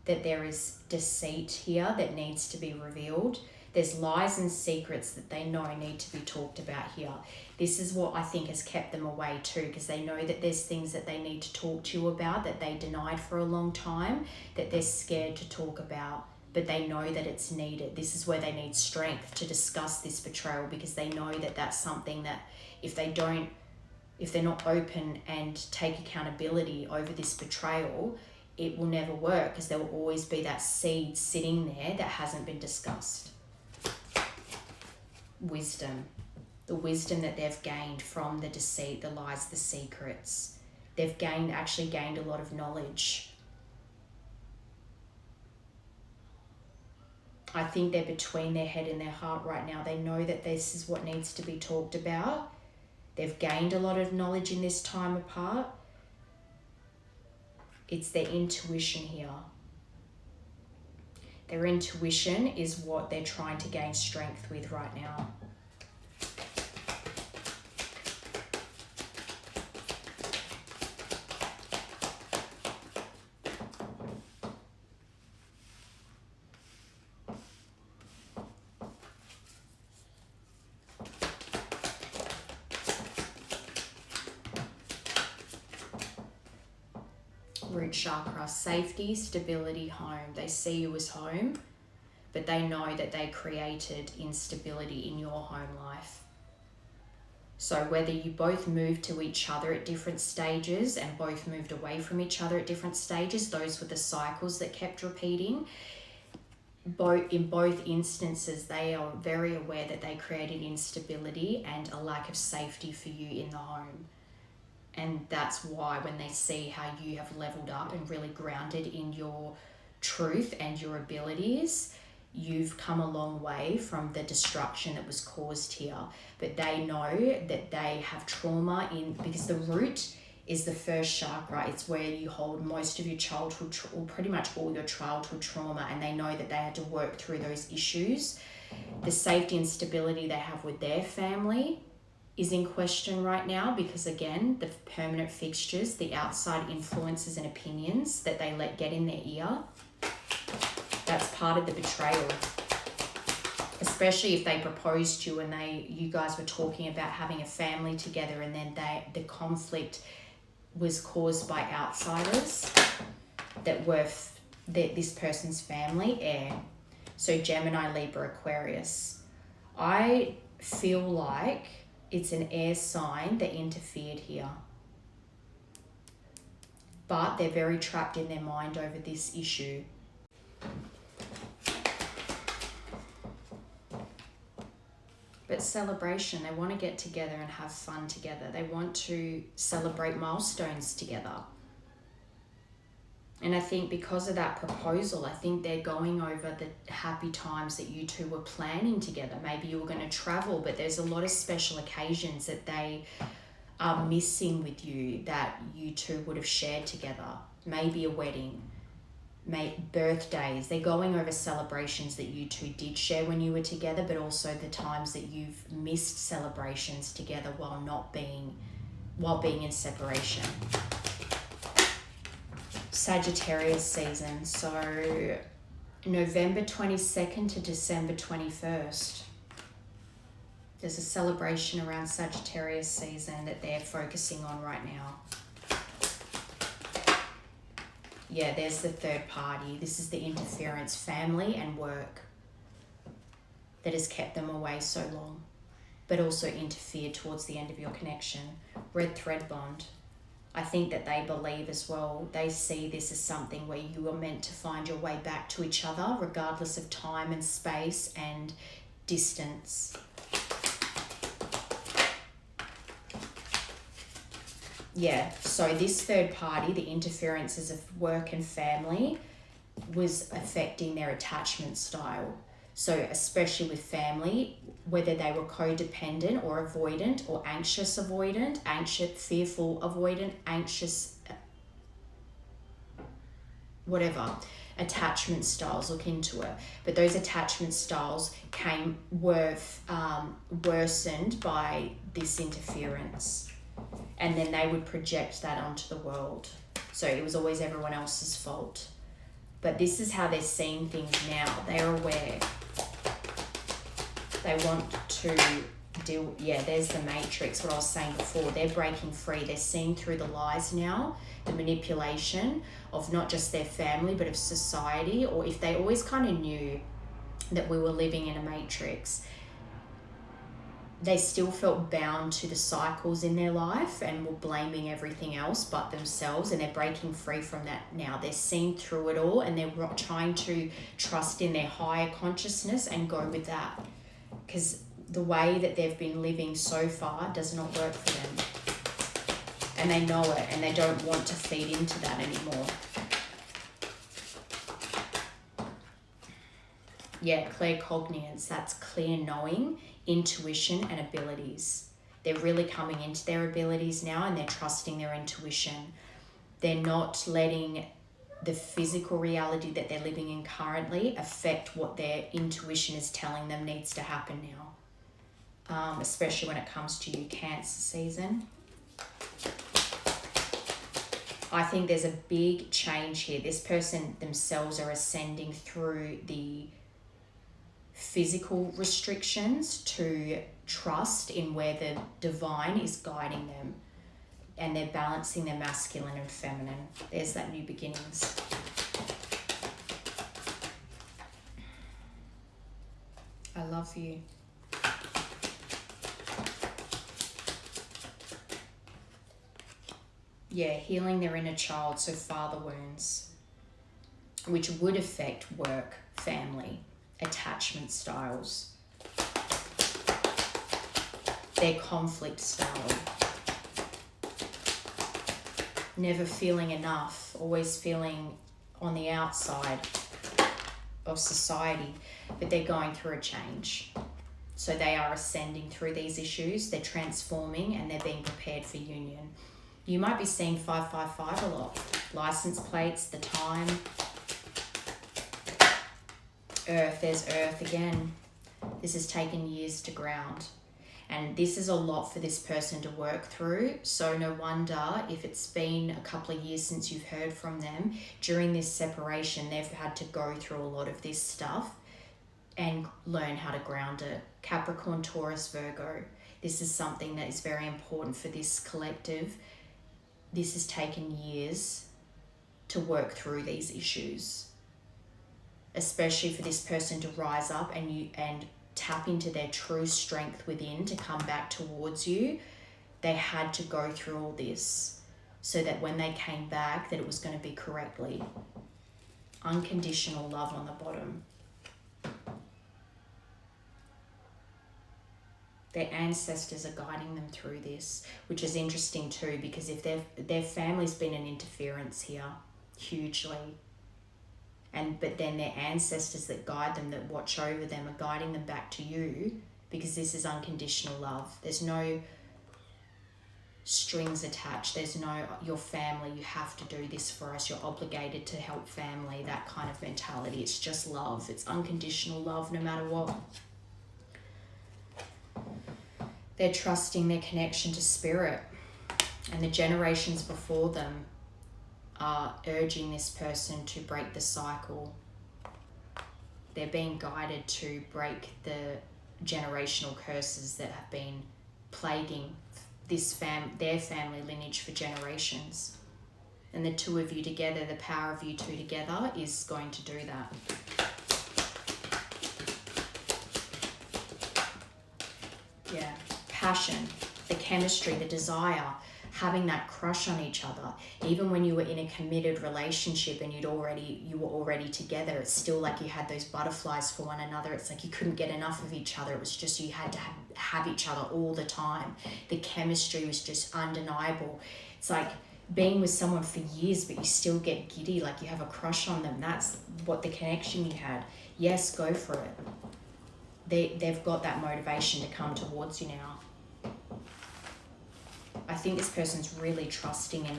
A: that there is deceit here that needs to be revealed. There's lies and secrets that they know need to be talked about here. This is what I think has kept them away too, because they know that there's things that they need to talk to you about that they denied for a long time, that they're scared to talk about, but they know that it's needed. This is where they need strength to discuss this betrayal, because they know that that's something that if they're not open and take accountability over this betrayal, it will never work, because there will always be that seed sitting there that hasn't been discussed. Wisdom. The wisdom that they've gained from the deceit, the lies, the secrets. They've actually gained a lot of knowledge. I think they're between their head and their heart right now. They know that this is what needs to be talked about. They've gained a lot of knowledge in this time apart. It's their intuition here. Their intuition is what they're trying to gain strength with right now. Root chakra, safety, stability, home. They see you as home, but they know that they created instability in your home life. So whether you both moved to each other at different stages and both moved away from each other at different stages, those were the cycles that kept repeating. In both instances, they are very aware that they created instability and a lack of safety for you in the home. And that's why when they see how you have leveled up and really grounded in your truth and your abilities, you've come a long way from the destruction that was caused here. But they know that they have trauma because the root is the first chakra. It's where you hold most of your childhood, or pretty much all your childhood trauma, and they know that they had to work through those issues. The safety and stability they have with their family is in question right now, because again, the permanent fixtures, the outside influences and opinions that they let get in their ear, that's part of the betrayal. Especially if they proposed to you and you guys were talking about having a family together, and then the conflict was caused by outsiders that were this person's family, air. So Gemini, Libra, Aquarius. I feel like it's an air sign that interfered here. But they're very trapped in their mind over this issue. But celebration, they want to get together and have fun together. They want to celebrate milestones together. And I think because of that proposal, I think they're going over the happy times that you two were planning together. Maybe you were going to travel, but there's a lot of special occasions that they are missing with you that you two would have shared together. Maybe a wedding, birthdays. They're going over celebrations that you two did share when you were together, but also the times that you've missed celebrations together while being in separation. Sagittarius season, so November 22nd to December 21st. There's a celebration around Sagittarius season that they're focusing on right now. Yeah, there's the third party. This is the interference, family and work, that has kept them away so long, but also interfered towards the end of your connection. Red thread bond. I think that they believe as well, they see this as something where you are meant to find your way back to each other, regardless of time and space and distance. Yeah, so this third party, the interferences of work and family, was affecting their attachment style. So especially with family, whether they were codependent or avoidant or anxious avoidant, fearful avoidant, anxious, whatever, attachment styles, look into it. But those attachment styles were worsened by this interference. And then they would project that onto the world. So it was always everyone else's fault. But this is how they're seeing things now. They're aware. They want to deal, there's the matrix, what I was saying before. They're breaking free. They're seeing through the lies now, the manipulation of not just their family, but of society. Or if they always kind of knew that we were living in a matrix, they still felt bound to the cycles in their life and were blaming everything else but themselves, and they're breaking free from that now. They're seeing through it all, and they're trying to trust in their higher consciousness and go with that, because the way that they've been living so far does not work for them, and they know it, and they don't want to feed into that anymore. Yeah, claircognizance, that's clear knowing, intuition and abilities. They're really coming into their abilities now, and they're trusting their intuition. They're not letting the physical reality that they're living in currently affect what their intuition is telling them needs to happen now, especially when it comes to you, Cancer season. I think there's a big change here. This person themselves are ascending through the physical restrictions to trust in where the divine is guiding them, and they're balancing their masculine and feminine. There's that new beginnings. I love you. Yeah, healing their inner child, so father wounds, which would affect work, family, attachment styles, their conflict style, never feeling enough, always feeling on the outside of society, but they're going through a change. So they are ascending through these issues, they're transforming, and they're being prepared for union. You might be seeing 555 a lot. License plates, the time. Earth, there's Earth again. This has taken years to ground. And this is a lot for this person to work through. So no wonder if it's been a couple of years since you've heard from them, during this separation, they've had to go through a lot of this stuff and learn how to ground it. Capricorn, Taurus, Virgo. This is something that is very important for this collective. This has taken years to work through these issues, especially for this person to rise up and tap into their true strength within to come back towards you. They had to go through all this so that when they came back, that it was going to be correctly. Unconditional love on the bottom. Their ancestors are guiding them through this, which is interesting too, because if their family's been an interference here, hugely. But then their ancestors that guide them, that watch over them, are guiding them back to you, because this is unconditional love. There's no strings attached. There's no, your family, you have to do this for us, you're obligated to help family, that kind of mentality. It's just love. It's unconditional love no matter what. They're trusting their connection to spirit, and the generations before them are urging this person to break the cycle. They're being guided to break the generational curses that have been plaguing their family lineage for generations. And the two of you together, the power of you two together, is going to do that. Yeah, passion, the chemistry, the desire, having that crush on each other. Even when you were in a committed relationship and you were already together, it's still like you had those butterflies for one another. It's like you couldn't get enough of each other. It was just, you had to have each other all the time. The chemistry was just undeniable. It's like being with someone for years, but you still get giddy, like you have a crush on them. That's what the connection you had. Yes, go for it. They've got that motivation to come towards you now. I think this person's really trusting and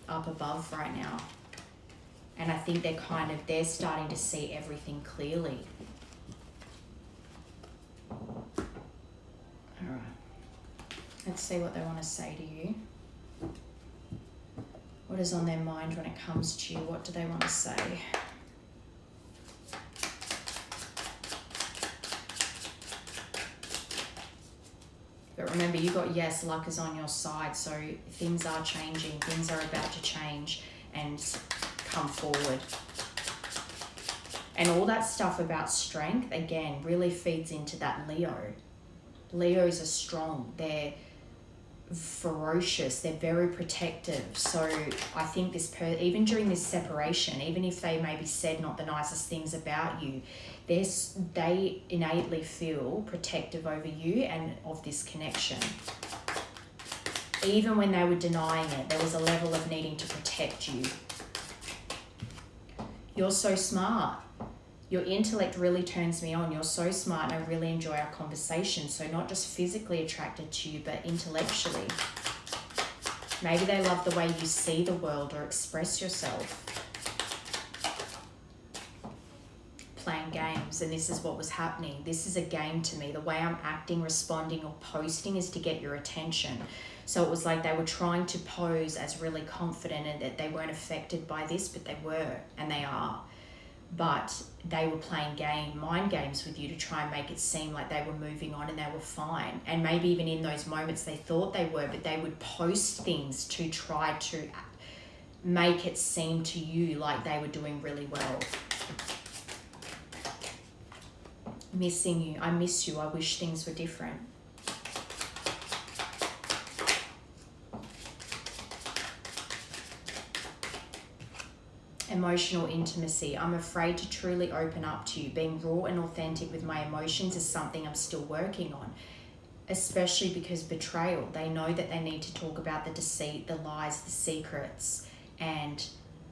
A: up above right now. And I think they're starting to see everything clearly. All right. Let's see what they want to say to you. What is on their mind when it comes to you? What do they want to say? But remember, you got yes, luck is on your side. So things are changing. Things are about to change and come forward. And all that stuff about strength, again, really feeds into that Leo. Leos are strong. They're ferocious. They're very protective. So I think even during this separation, even if they maybe said not the nicest things about you, they innately feel protective over you and of this connection. Even when they were denying it, there was a level of needing to protect you. You're so smart. Your intellect really turns me on. You're so smart and I really enjoy our conversation. So not just physically attracted to you, but intellectually. Maybe they love the way you see the world or express yourself. Playing games, and this is what was happening. This is a game to me. The way I'm acting, responding, or posting is to get your attention. So it was like they were trying to pose as really confident and that they weren't affected by this, but they were, and they are. But they were playing mind games with you to try and make it seem like they were moving on and they were fine. And maybe even in those moments they thought they were, but they would post things to try to make it seem to you like they were doing really well. Missing you. I miss you. I wish things were different. Emotional intimacy. I'm afraid to truly open up to you. Being raw and authentic with my emotions is something I'm still working on, especially because betrayal. They know that they need to talk about the deceit, the lies, the secrets, and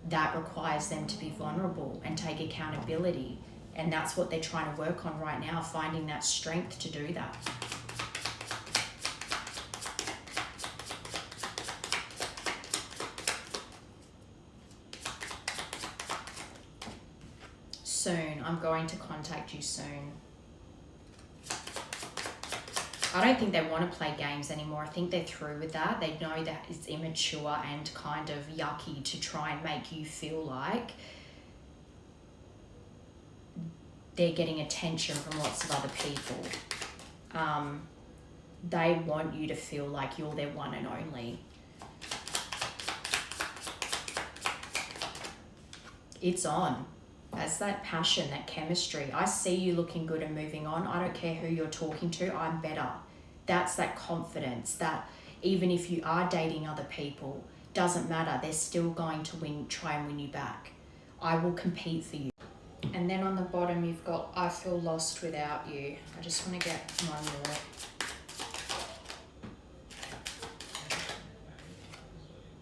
A: that requires them to be vulnerable and take accountability. And that's what they're trying to work on right now, finding that strength to do that. Soon. I'm going to contact you soon. I don't think they want to play games anymore. I think they're through with that. They know that it's immature and kind of yucky to try and make you feel like they're getting attention from lots of other people. They want you to feel like you're their one and only. It's on. That's that passion, that chemistry. I see you looking good and moving on. I don't care who you're talking to, I'm better. That's that confidence that even if you are dating other people, doesn't matter, they're still going to try and win you back. I will compete for you. And then on the bottom you've got, I feel lost without you. I just want to get one more.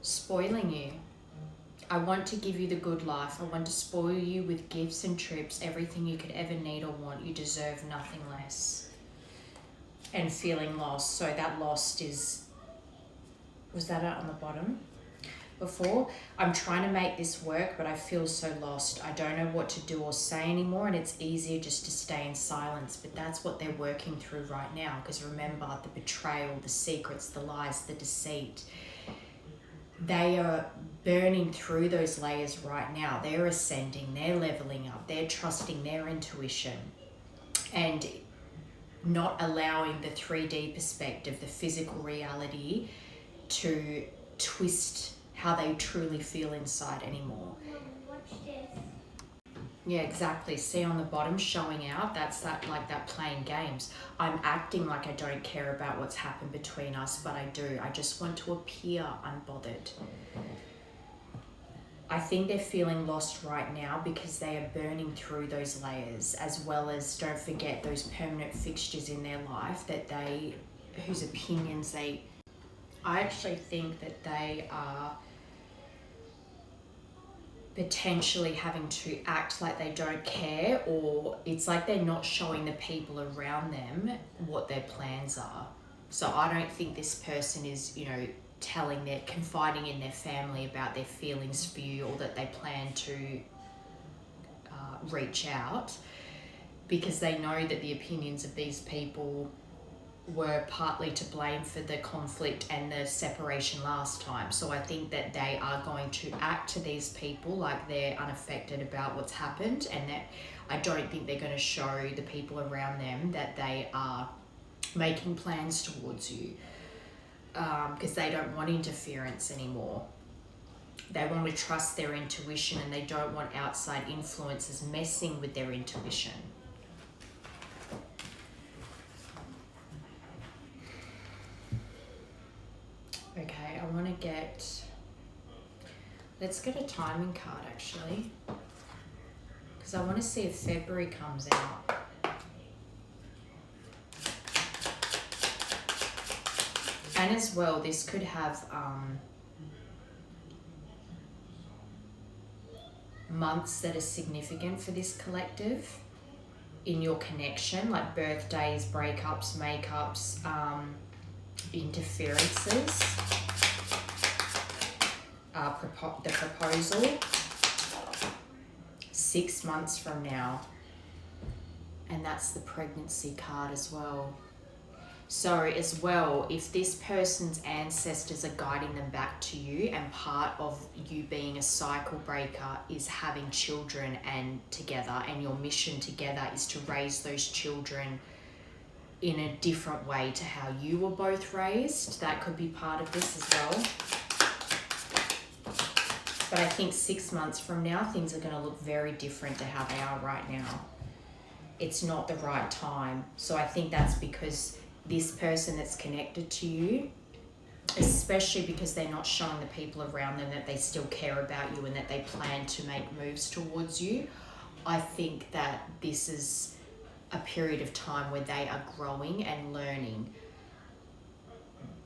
A: Spoiling you. I want to give you the good life. I want to spoil you with gifts and trips, everything you could ever need or want. You deserve nothing less. And feeling lost. So that lost is, was that on the bottom before? I'm trying to make this work, but I feel so lost. I don't know what to do or say anymore, and it's easier just to stay in silence. But that's what they're working through right now, because remember, the betrayal, the secrets, the lies, the deceit, they are burning through those layers right now. They're ascending, they're leveling up, they're trusting their intuition and not allowing the 3D perspective, the physical reality, to twist how they truly feel inside anymore.
B: Watch this.
A: Yeah, exactly. See on the bottom showing out, that's that, like that playing games. I'm acting like I don't care about what's happened between us, but I do. I just want to appear unbothered. I think they're feeling lost right now because they are burning through those layers, as well as, don't forget, those permanent fixtures in their life that they, whose opinions they, I actually think that they are potentially having to act like they don't care, or it's like they're not showing the people around them what their plans are. So I don't think this person is, you know, confiding in their family about their feelings for you, or that they plan to reach out, because they know that the opinions of these people were partly to blame for the conflict and the separation last time. So I think that they are going to act to these people like they're unaffected about what's happened, and that I don't think they're going to show the people around them that they are making plans towards you, because they don't want interference anymore. They want to trust their intuition, and they don't want outside influences messing with their intuition. Okay, I want to let's get a timing card actually, because I want to see if February comes out. And as well, this could have months that are significant for this collective in your connection, like birthdays, breakups, makeups, interferences, the proposal, 6 months from now, and that's the pregnancy card as well. So as well, if this person's ancestors are guiding them back to you, and part of you being a cycle breaker is having children and together, and your mission together is to raise those children in a different way to how you were both raised, that could be part of this as well. But I think 6 months from now, things are going to look very different to how they are right now. It's not the right time. So I think that's because this person that's connected to you, especially because they're not showing the people around them that they still care about you and that they plan to make moves towards you, I think that this is a period of time where they are growing and learning.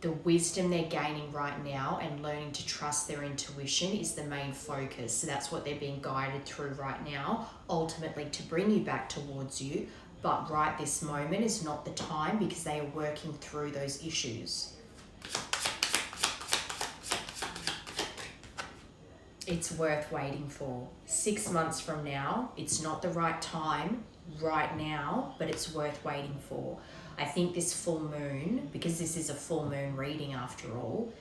A: The wisdom they're gaining right now and learning to trust their intuition is the main focus. So that's what they're being guided through right now, ultimately to bring you back towards you. But right this moment is not the time, because they are working through those issues. It's worth waiting for. 6 months from now, it's not the right time right now, but it's worth waiting for. I think this full moon, because this is a full moon reading after all,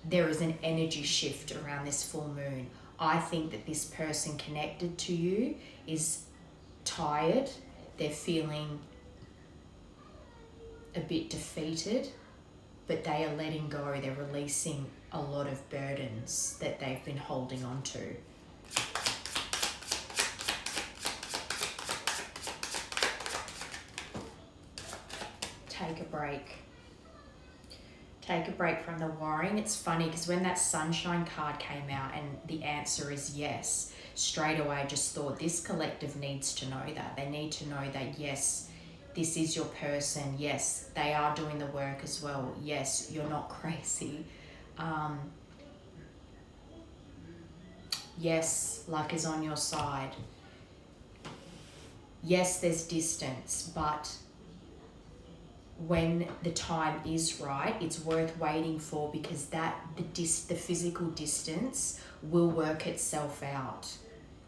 A: there is an energy shift around this full moon. I think that this person connected to you is tired. They're feeling a bit defeated, but they are letting go. They're releasing a lot of burdens that they've been holding on to. Take a break. Take a break from the worrying. It's funny because when that sunshine card came out and the answer is yes, straight away I just thought this collective needs to know that. They need to know that, yes, this is your person. Yes, they are doing the work as well. Yes, you're not crazy. Yes, luck is on your side. Yes, there's distance, but when the time is right, it's worth waiting for, because the physical distance will work itself out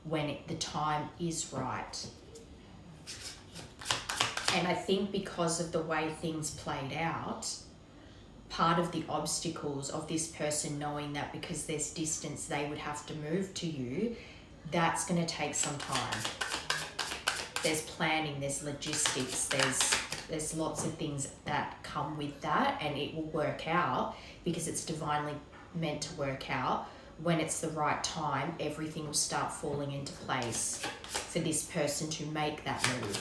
A: when the time is right. And I think because of the way things played out, part of the obstacles of this person knowing that because there's distance they would have to move to you, that's going to take some time. There's planning, there's logistics, there's lots of things that come with that, and it will work out because it's divinely meant to work out. When it's the right time, everything will start falling into place for this person to make that move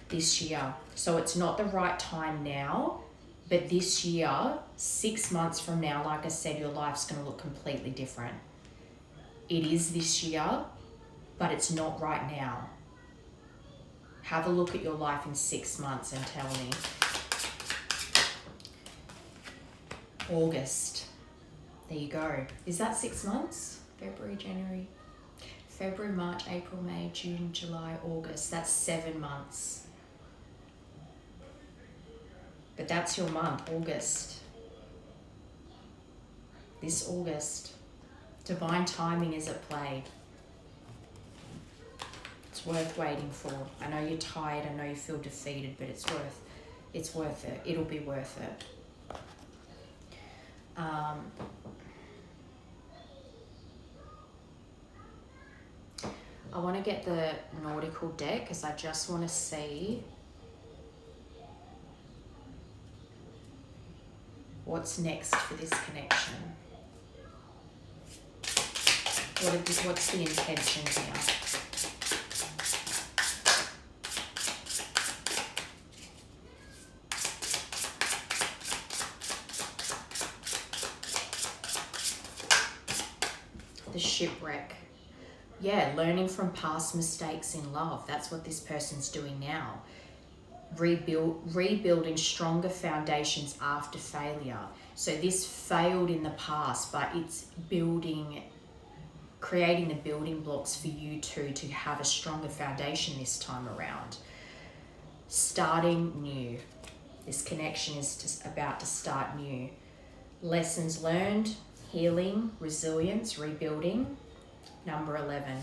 A: this year. So it's not the right time now, but this year, 6 months from now, like I said, your life's going to look completely different. It is this year, but it's not right now. Have a look at your life in 6 months and tell me. August. There you go. Is that 6 months? February, March, April, May, June, July, August. That's 7 months. But that's your month, August. This August. Divine timing is at play. It's worth waiting for. I know you're tired, I know you feel defeated, but it's worth it. It'll be worth it. I want to get the nautical deck because I just want to see what's next for this connection. What's the intention here? The shipwreck. Yeah, learning from past mistakes in love. That's what this person's doing now. Rebuilding stronger foundations after failure. So this failed in the past, but it's creating the building blocks for you two to have a stronger foundation this time around. Starting new. This connection is just about to start new. Lessons learned, healing, resilience, rebuilding. Number 11.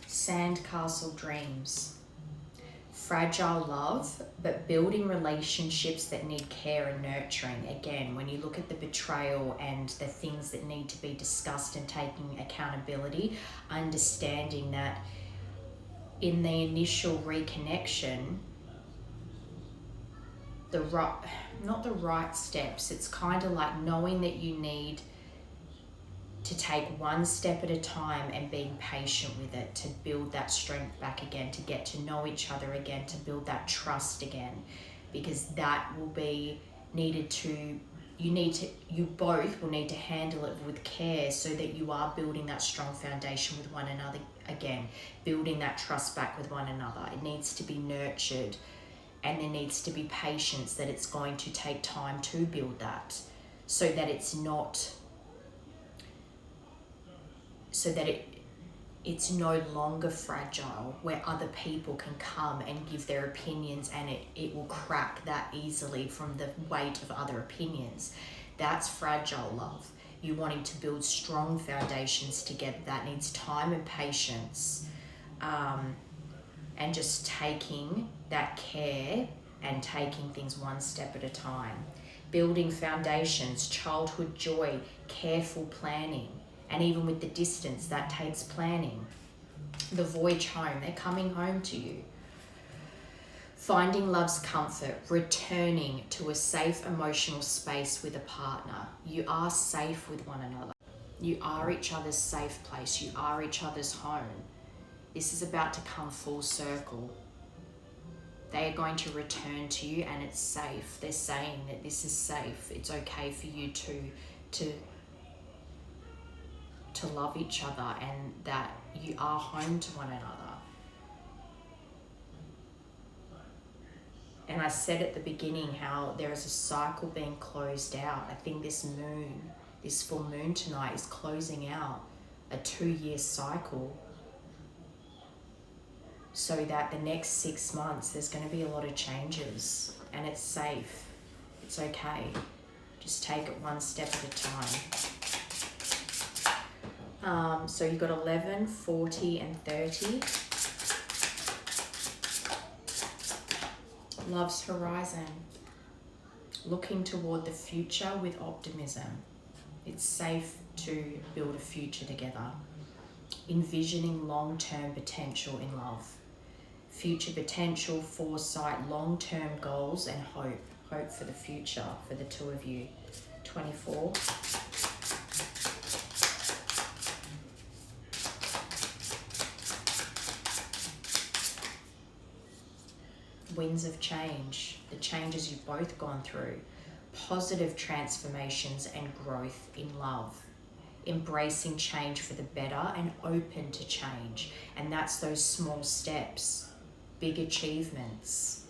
A: Sandcastle dreams. Fragile love, but building relationships that need care and nurturing. Again, when you look at the betrayal and the things that need to be discussed and taking accountability, understanding that in the initial reconnection, not the right steps, it's kind of like knowing that you need to take one step at a time and being patient with it to build that strength back again, to get to know each other again, to build that trust again, because that will be needed to, you both will need to handle it with care so that you are building that strong foundation with one another again, building that trust back with one another. It needs to be nurtured, and there needs to be patience that it's going to take time to build that, so that it's no longer fragile, where other people can come and give their opinions and it will crack that easily from the weight of other opinions. That's fragile love. You wanting to build strong foundations together, that needs time and patience, and just taking that care and taking things one step at a time. Building foundations, childhood joy, careful planning. And even with the distance, that takes planning. The voyage home, they're coming home to you. Finding love's comfort, returning to a safe emotional space with a partner. You are safe with one another. You are each other's safe place. You are each other's home. This is about to come full circle. They are going to return to you, and it's safe. They're saying that this is safe. It's okay for you to love each other, and that you are home to one another. And I said at the beginning how there is a cycle being closed out. I think this full moon tonight is closing out a 2-year cycle, so that the next 6 months there's going to be a lot of changes, and it's safe. It's okay. Just take it one step at a time. So you've got 11, 40 and 30. Love's horizon. Looking toward the future with optimism. It's safe to build a future together. Envisioning long-term potential in love. Future potential, foresight, long-term goals and hope. Hope for the future for the two of you. 24. Winds of change, the changes you've both gone through. Positive transformations and growth in love. Embracing change for the better and open to change. And that's those small steps, big achievements.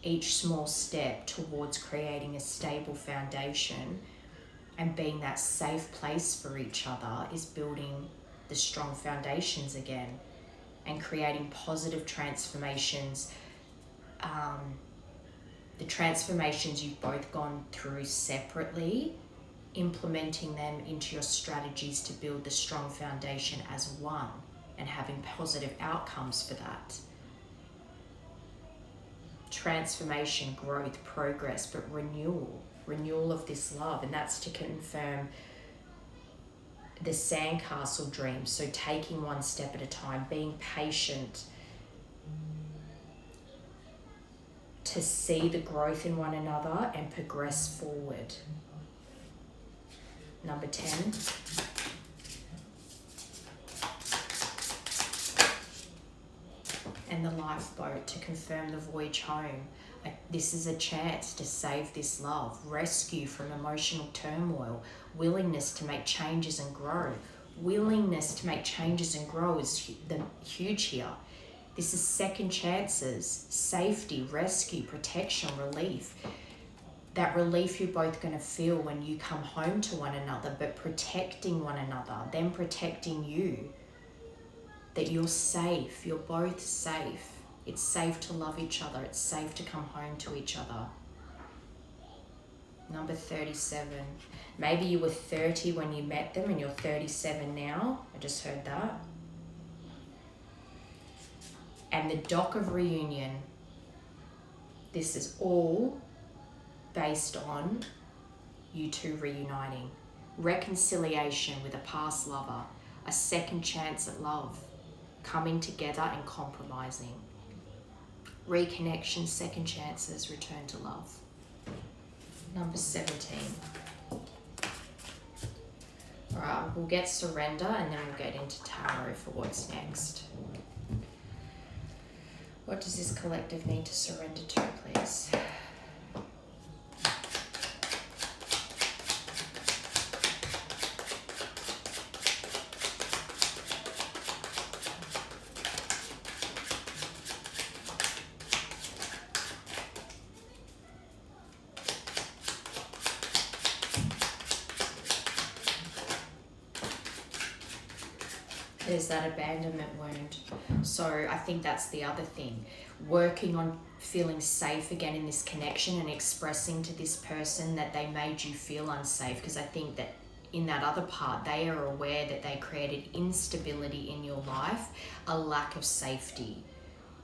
A: Each small step towards creating a stable foundation and being that safe place for each other is building the strong foundations again and creating positive transformations. The transformations you've both gone through separately, implementing them into your strategies to build the strong foundation as one and having positive outcomes for that. Transformation, growth, progress, but renewal of this love, and that's to confirm the sandcastle dream. So taking one step at a time, being patient, to see the growth in one another and progress forward. Number 10. And the lifeboat to confirm the voyage home. This is a chance to save this love, rescue from emotional turmoil, willingness to make changes and grow. Willingness to make changes and grow is huge here. This is second chances, safety, rescue, protection, relief. That relief you're both going to feel when you come home to one another, but protecting one another, them protecting you. That you're safe, you're both safe. It's safe to love each other. It's safe to come home to each other. Number 37. Maybe you were 30 when you met them and you're 37 now. I just heard that. And the dock of reunion. This is all based on you two reuniting. Reconciliation with a past lover. A second chance at love. Coming together and compromising. Reconnection, second chances, return to love. Number 17. Alright, we'll get surrender and then we'll get into tarot for what's next. What does this collective need to surrender to, please? There's that abandonment wound. So I think that's the other thing. Working on feeling safe again in this connection and expressing to this person that they made you feel unsafe. Because I think that in that other part, they are aware that they created instability in your life, a lack of safety.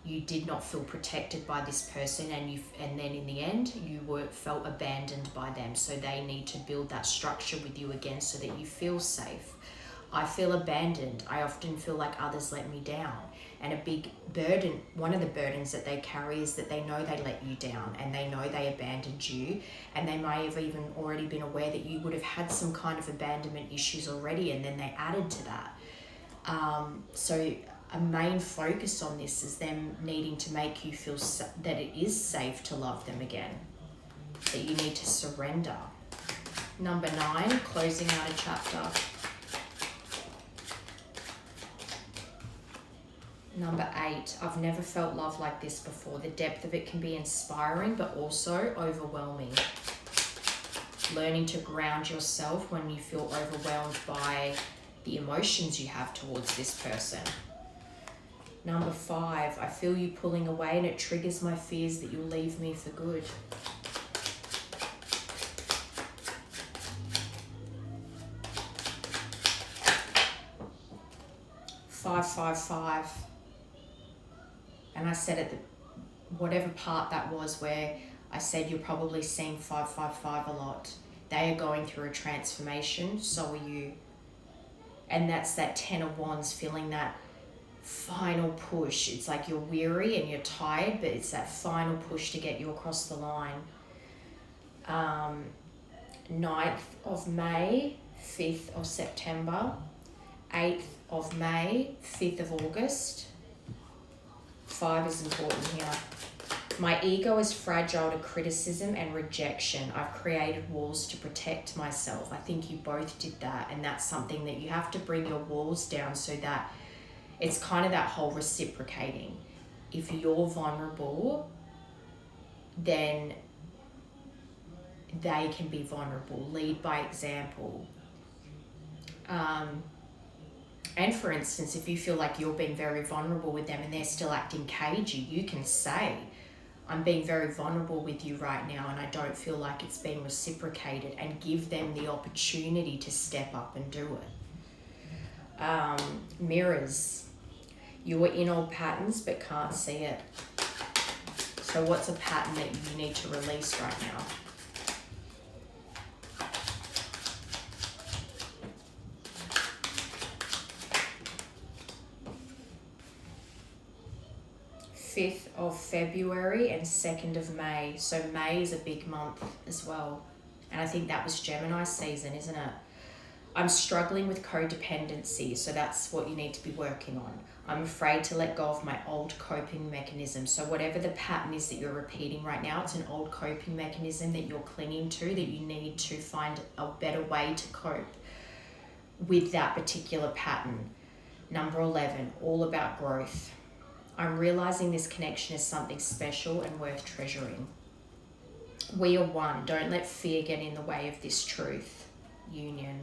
A: You did not feel protected by this person, and then in the end, you felt abandoned by them. So they need to build that structure with you again so that you feel safe. I feel abandoned. I often feel like others let me down. And a big burden, one of the burdens that they carry is that they know they let you down and they know they abandoned you, and they may have even already been aware that you would have had some kind of abandonment issues already, and then they added to that. So a main focus on this is them needing to make you feel that it is safe to love them again, that you need to surrender. Number 9, closing out a chapter. Number 8, I've never felt love like this before. The depth of it can be inspiring, but also overwhelming. Learning to ground yourself when you feel overwhelmed by the emotions you have towards this person. Number 5, I feel you pulling away and it triggers my fears that you'll leave me for good. Five. And I said at whatever part that was where I said you're probably seeing 555 a lot. They are going through a transformation, so are you. And that's that 10 of Wands, feeling that final push. It's like you're weary and you're tired, but it's that final push to get you across the line. 9th of May, 5th of September, 8th of May, 5th of August. 5 is important here. My ego is fragile to criticism and rejection. I've created walls to protect myself. I think you both did that, and that's something that you have to bring your walls down so that it's kind of that whole reciprocating. If you're vulnerable, then they can be vulnerable. Lead by example. And for instance, if you feel like you're being very vulnerable with them and they're still acting cagey, you can say, I'm being very vulnerable with you right now and I don't feel like it's being reciprocated, and give them the opportunity to step up and do it. Mirrors. You are in old patterns but can't see it. So what's a pattern that you need to release right now? of February and 2nd of May. So May is a big month as well. And I think that was Gemini season, isn't it? I'm struggling with codependency, so that's what you need to be working on. I'm afraid to let go of my old coping mechanism. So whatever the pattern is that you're repeating right now, it's an old coping mechanism that you're clinging to, that you need to find a better way to cope with that particular pattern. Number 11, all about growth. I'm realizing this connection is something special and worth treasuring. We are one. Don't let fear get in the way of this truth. Union.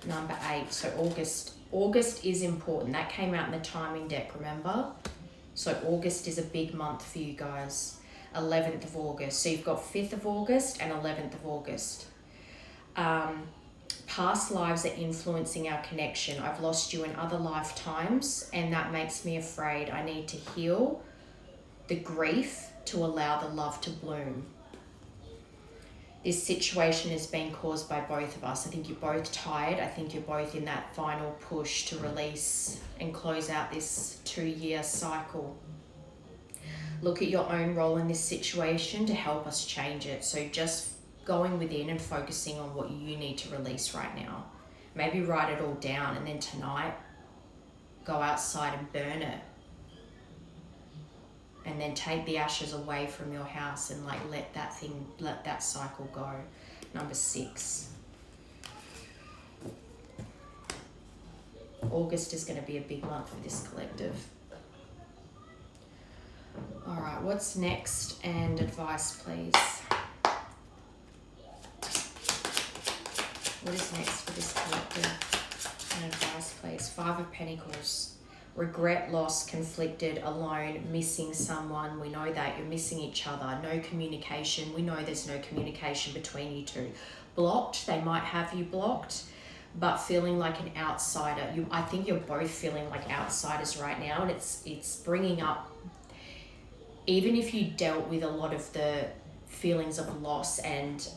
A: Number 8, so August. August is important. That came out in the timing deck, remember? So August is a big month for you guys. 11th of August. So you've got 5th of August and 11th of August. Past lives are influencing our connection. I've lost you in other lifetimes, and that makes me afraid. I need to heal the grief to allow the love to bloom. This situation has been caused by both of us. I think you're both tired. I think you're both in that final push to release and close out this 2-year cycle. Look at your own role in this situation to help us change it. So just going within and focusing on what you need to release right now. Maybe write it all down, and then tonight go outside and burn it. And then take the ashes away from your house and let that cycle go. Number 6. August is going to be a big month for this collective. All right, what's next? And advice, please. What is next for this collective? And advice, please. 5 of Pentacles. Regret, loss, conflicted, alone, missing someone. We know that you're missing each other. No communication. We know there's no communication between you two. Blocked. They might have you blocked, but feeling like an outsider. I think you're both feeling like outsiders right now, and it's bringing up, even if you dealt with a lot of the feelings of loss and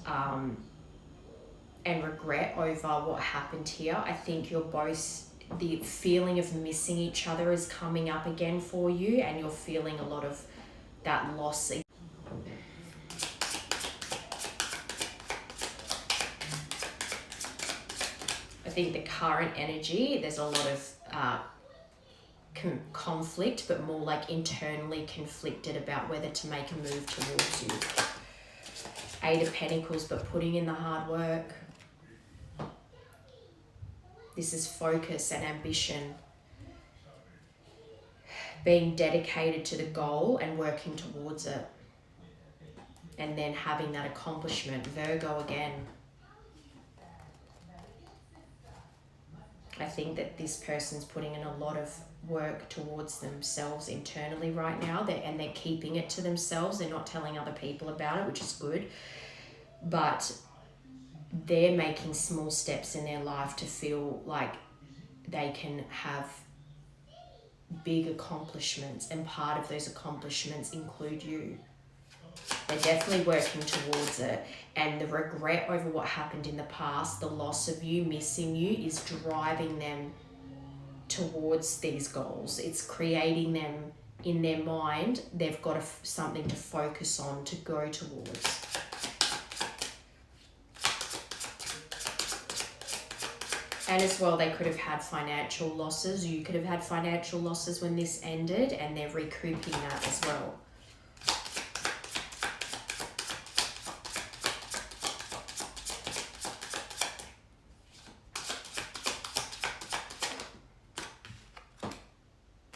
A: regret over what happened here, I think you're both, the feeling of missing each other is coming up again for you, and you're feeling a lot of that loss. I think the current energy, there's a lot of conflict, but more like internally conflicted about whether to make a move towards you. Eight of Pentacles, but putting in the hard work. This is focus and ambition. Being dedicated to the goal and working towards it. And then having that accomplishment. Virgo again. I think that this person's putting in a lot of work towards themselves internally right now, and they're keeping it to themselves. They're not telling other people about it, which is good. But they're making small steps in their life to feel like they can have big accomplishments, and part of those accomplishments include you. They're definitely working towards it, and the regret over what happened in the past, the loss of you, missing you, is driving them towards these goals. It's creating them in their mind. They've got something to focus on, to go towards. And as well, they could have had financial losses. You could have had financial losses when this ended, and they're recouping that as well.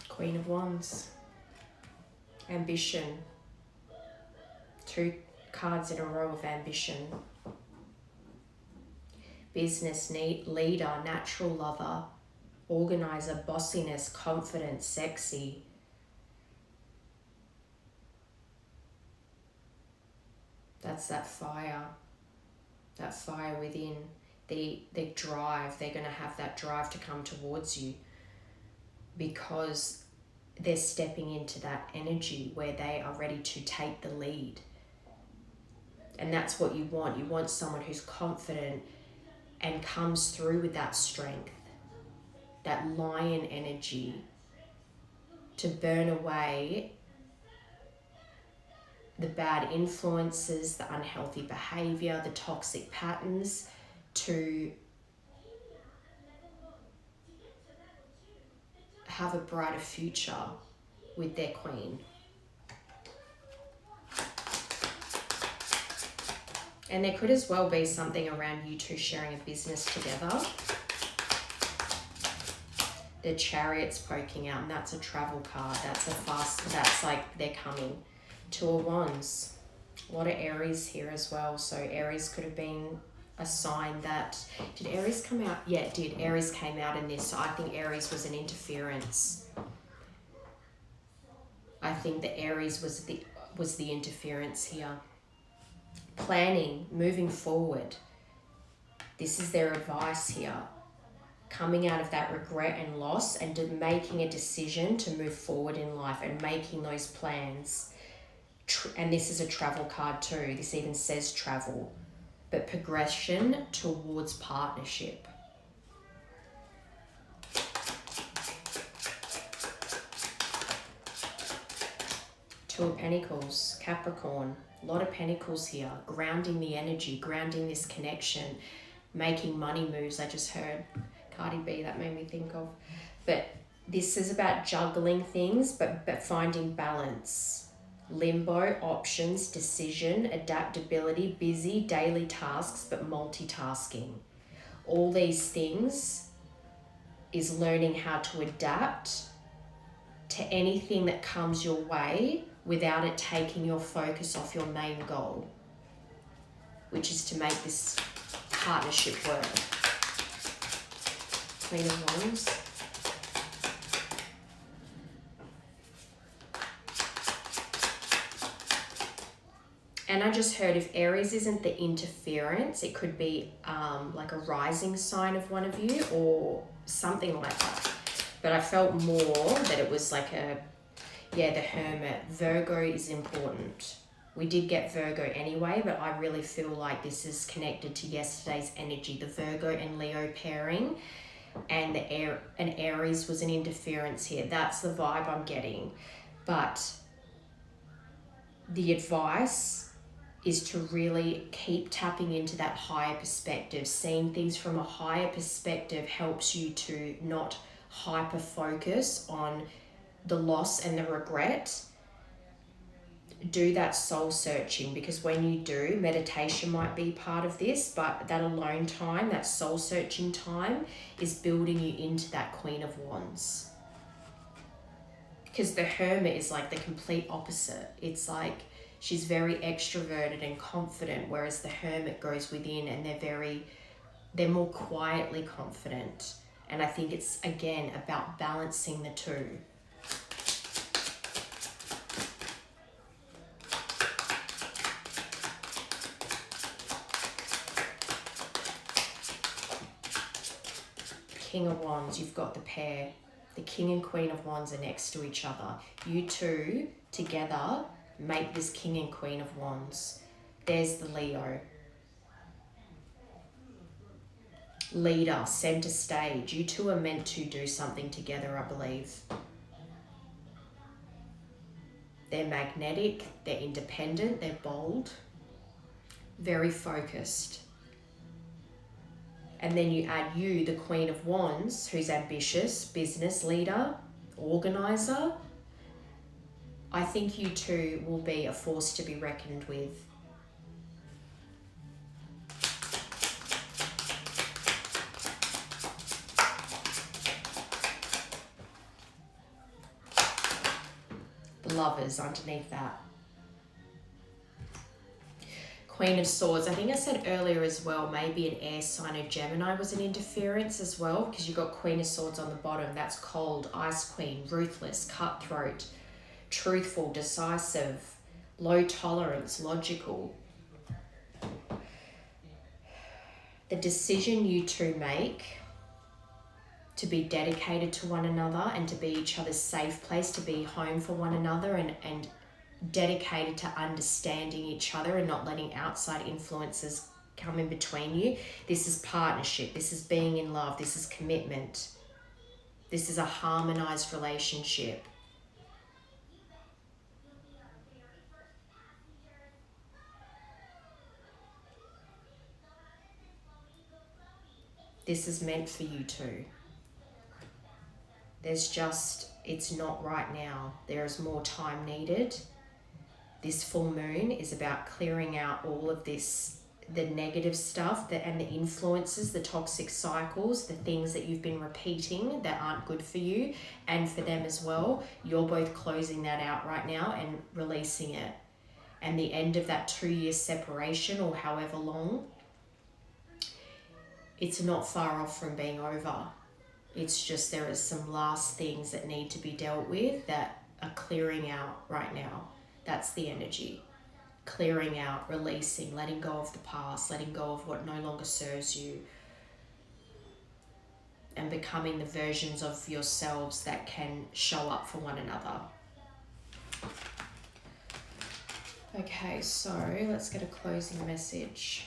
A: Queen of Wands. Ambition. 2 cards in a row of ambition. Business leader, natural lover, organizer, bossiness, confident, sexy. That's that fire within. The drive, they're going to have that drive to come towards you because they're stepping into that energy where they are ready to take the lead. And that's what you want. You want someone who's confident and comes through with that strength, that lion energy, to burn away the bad influences, the unhealthy behavior, the toxic patterns, to have a brighter future with their queen. And there could as well be something around you two sharing a business together. The Chariot's poking out, and that's a travel card. That's like they're coming. 2 of Wands. A lot of Aries here as well. So Aries could have been a sign that... Did Aries come out? Yeah, it did. Aries came out in this. So I think Aries was an interference. I think that Aries was the interference here. Planning, moving forward. This is their advice here. Coming out of that regret and loss and making a decision to move forward in life and making those plans. And this is a travel card too. This even says travel. But progression towards partnership. Two of Pentacles, Capricorn. A lot of pentacles here, grounding the energy, grounding this connection, making money moves. I just heard Cardi B, that made me think of. But this is about juggling things, but finding balance. Limbo, options, decision, adaptability, busy, daily tasks, but multitasking. All these things is learning how to adapt to anything that comes your way without it taking your focus off your main goal, which is to make this partnership work. Queen of Wands. And I just heard if Aries isn't the interference, it could be like a rising sign of one of you or something like that. But I felt more that it was like the Hermit. Virgo is important. We did get Virgo anyway, but I really feel like this is connected to yesterday's energy. The Virgo and Leo pairing, and Aries was an interference here. That's the vibe I'm getting. But the advice is to really keep tapping into that higher perspective. Seeing things from a higher perspective helps you to not hyper focus on the loss and the regret. Do that soul searching, because when you do, meditation might be part of this, but that alone time, that soul searching time, is building you into that Queen of Wands. Because the Hermit is like the complete opposite. It's like she's very extroverted and confident, whereas the Hermit goes within and they're more quietly confident. And I think it's, again, about balancing the two. King of Wands, you've got the pair. The King and Queen of Wands are next to each other. You two together make this King and Queen of Wands. There's the Leo. Leader, center stage. You two are meant to do something together, I believe. They're magnetic, they're independent, they're bold, very focused. And then you add you, the Queen of Wands, who's ambitious, business leader, organizer. I think you two will be a force to be reckoned with. The Lovers underneath that. Queen of Swords. I think I said earlier as well, maybe an air sign of Gemini was an interference as well, because you've got Queen of Swords on the bottom. That's cold, Ice Queen, ruthless, cutthroat, truthful, decisive, low tolerance, logical. The decision you two make to be dedicated to one another and to be each other's safe place, to be home for one another, and dedicated to understanding each other and not letting outside influences come in between you. This is partnership. This is being in love. This is commitment. This is a harmonized relationship. This is meant for you two. It's not right now. There is more time needed. This full moon is about clearing out all of this, the negative stuff and the influences, the toxic cycles, the things that you've been repeating that aren't good for you and for them as well. You're both closing that out right now and releasing it. And the end of that 2-year separation, or however long, it's not far off from being over. It's just there are some last things that need to be dealt with that are clearing out right now. That's the energy. Clearing out, releasing, letting go of the past, letting go of what no longer serves you, and becoming the versions of yourselves that can show up for one another. Okay, so let's get a closing message.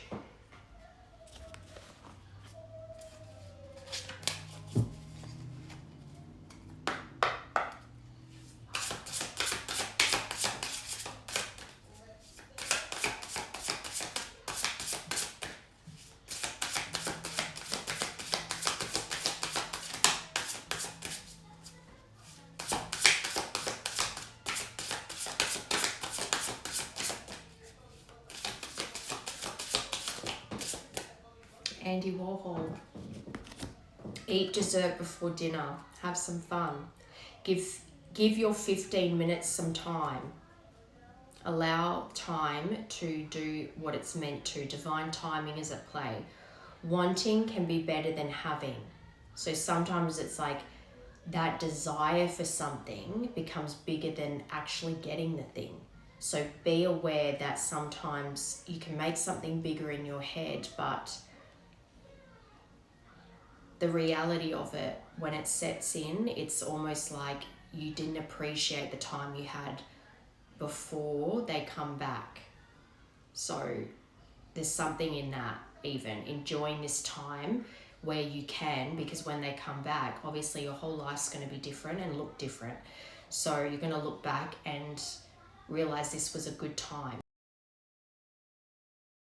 A: Andy Warhol. Eat dessert before dinner. Have some fun. Give your 15 minutes some time. Allow time to do what it's meant to. Divine timing is at play. Wanting can be better than having. So sometimes it's like that desire for something becomes bigger than actually getting the thing. So be aware that sometimes you can make something bigger in your head, but the reality of it, when it sets in, it's almost like you didn't appreciate the time you had before they come back. So there's something in that, even enjoying this time where you can, because when they come back, obviously your whole life's going to be different and look different. So you're going to look back and realize this was a good time.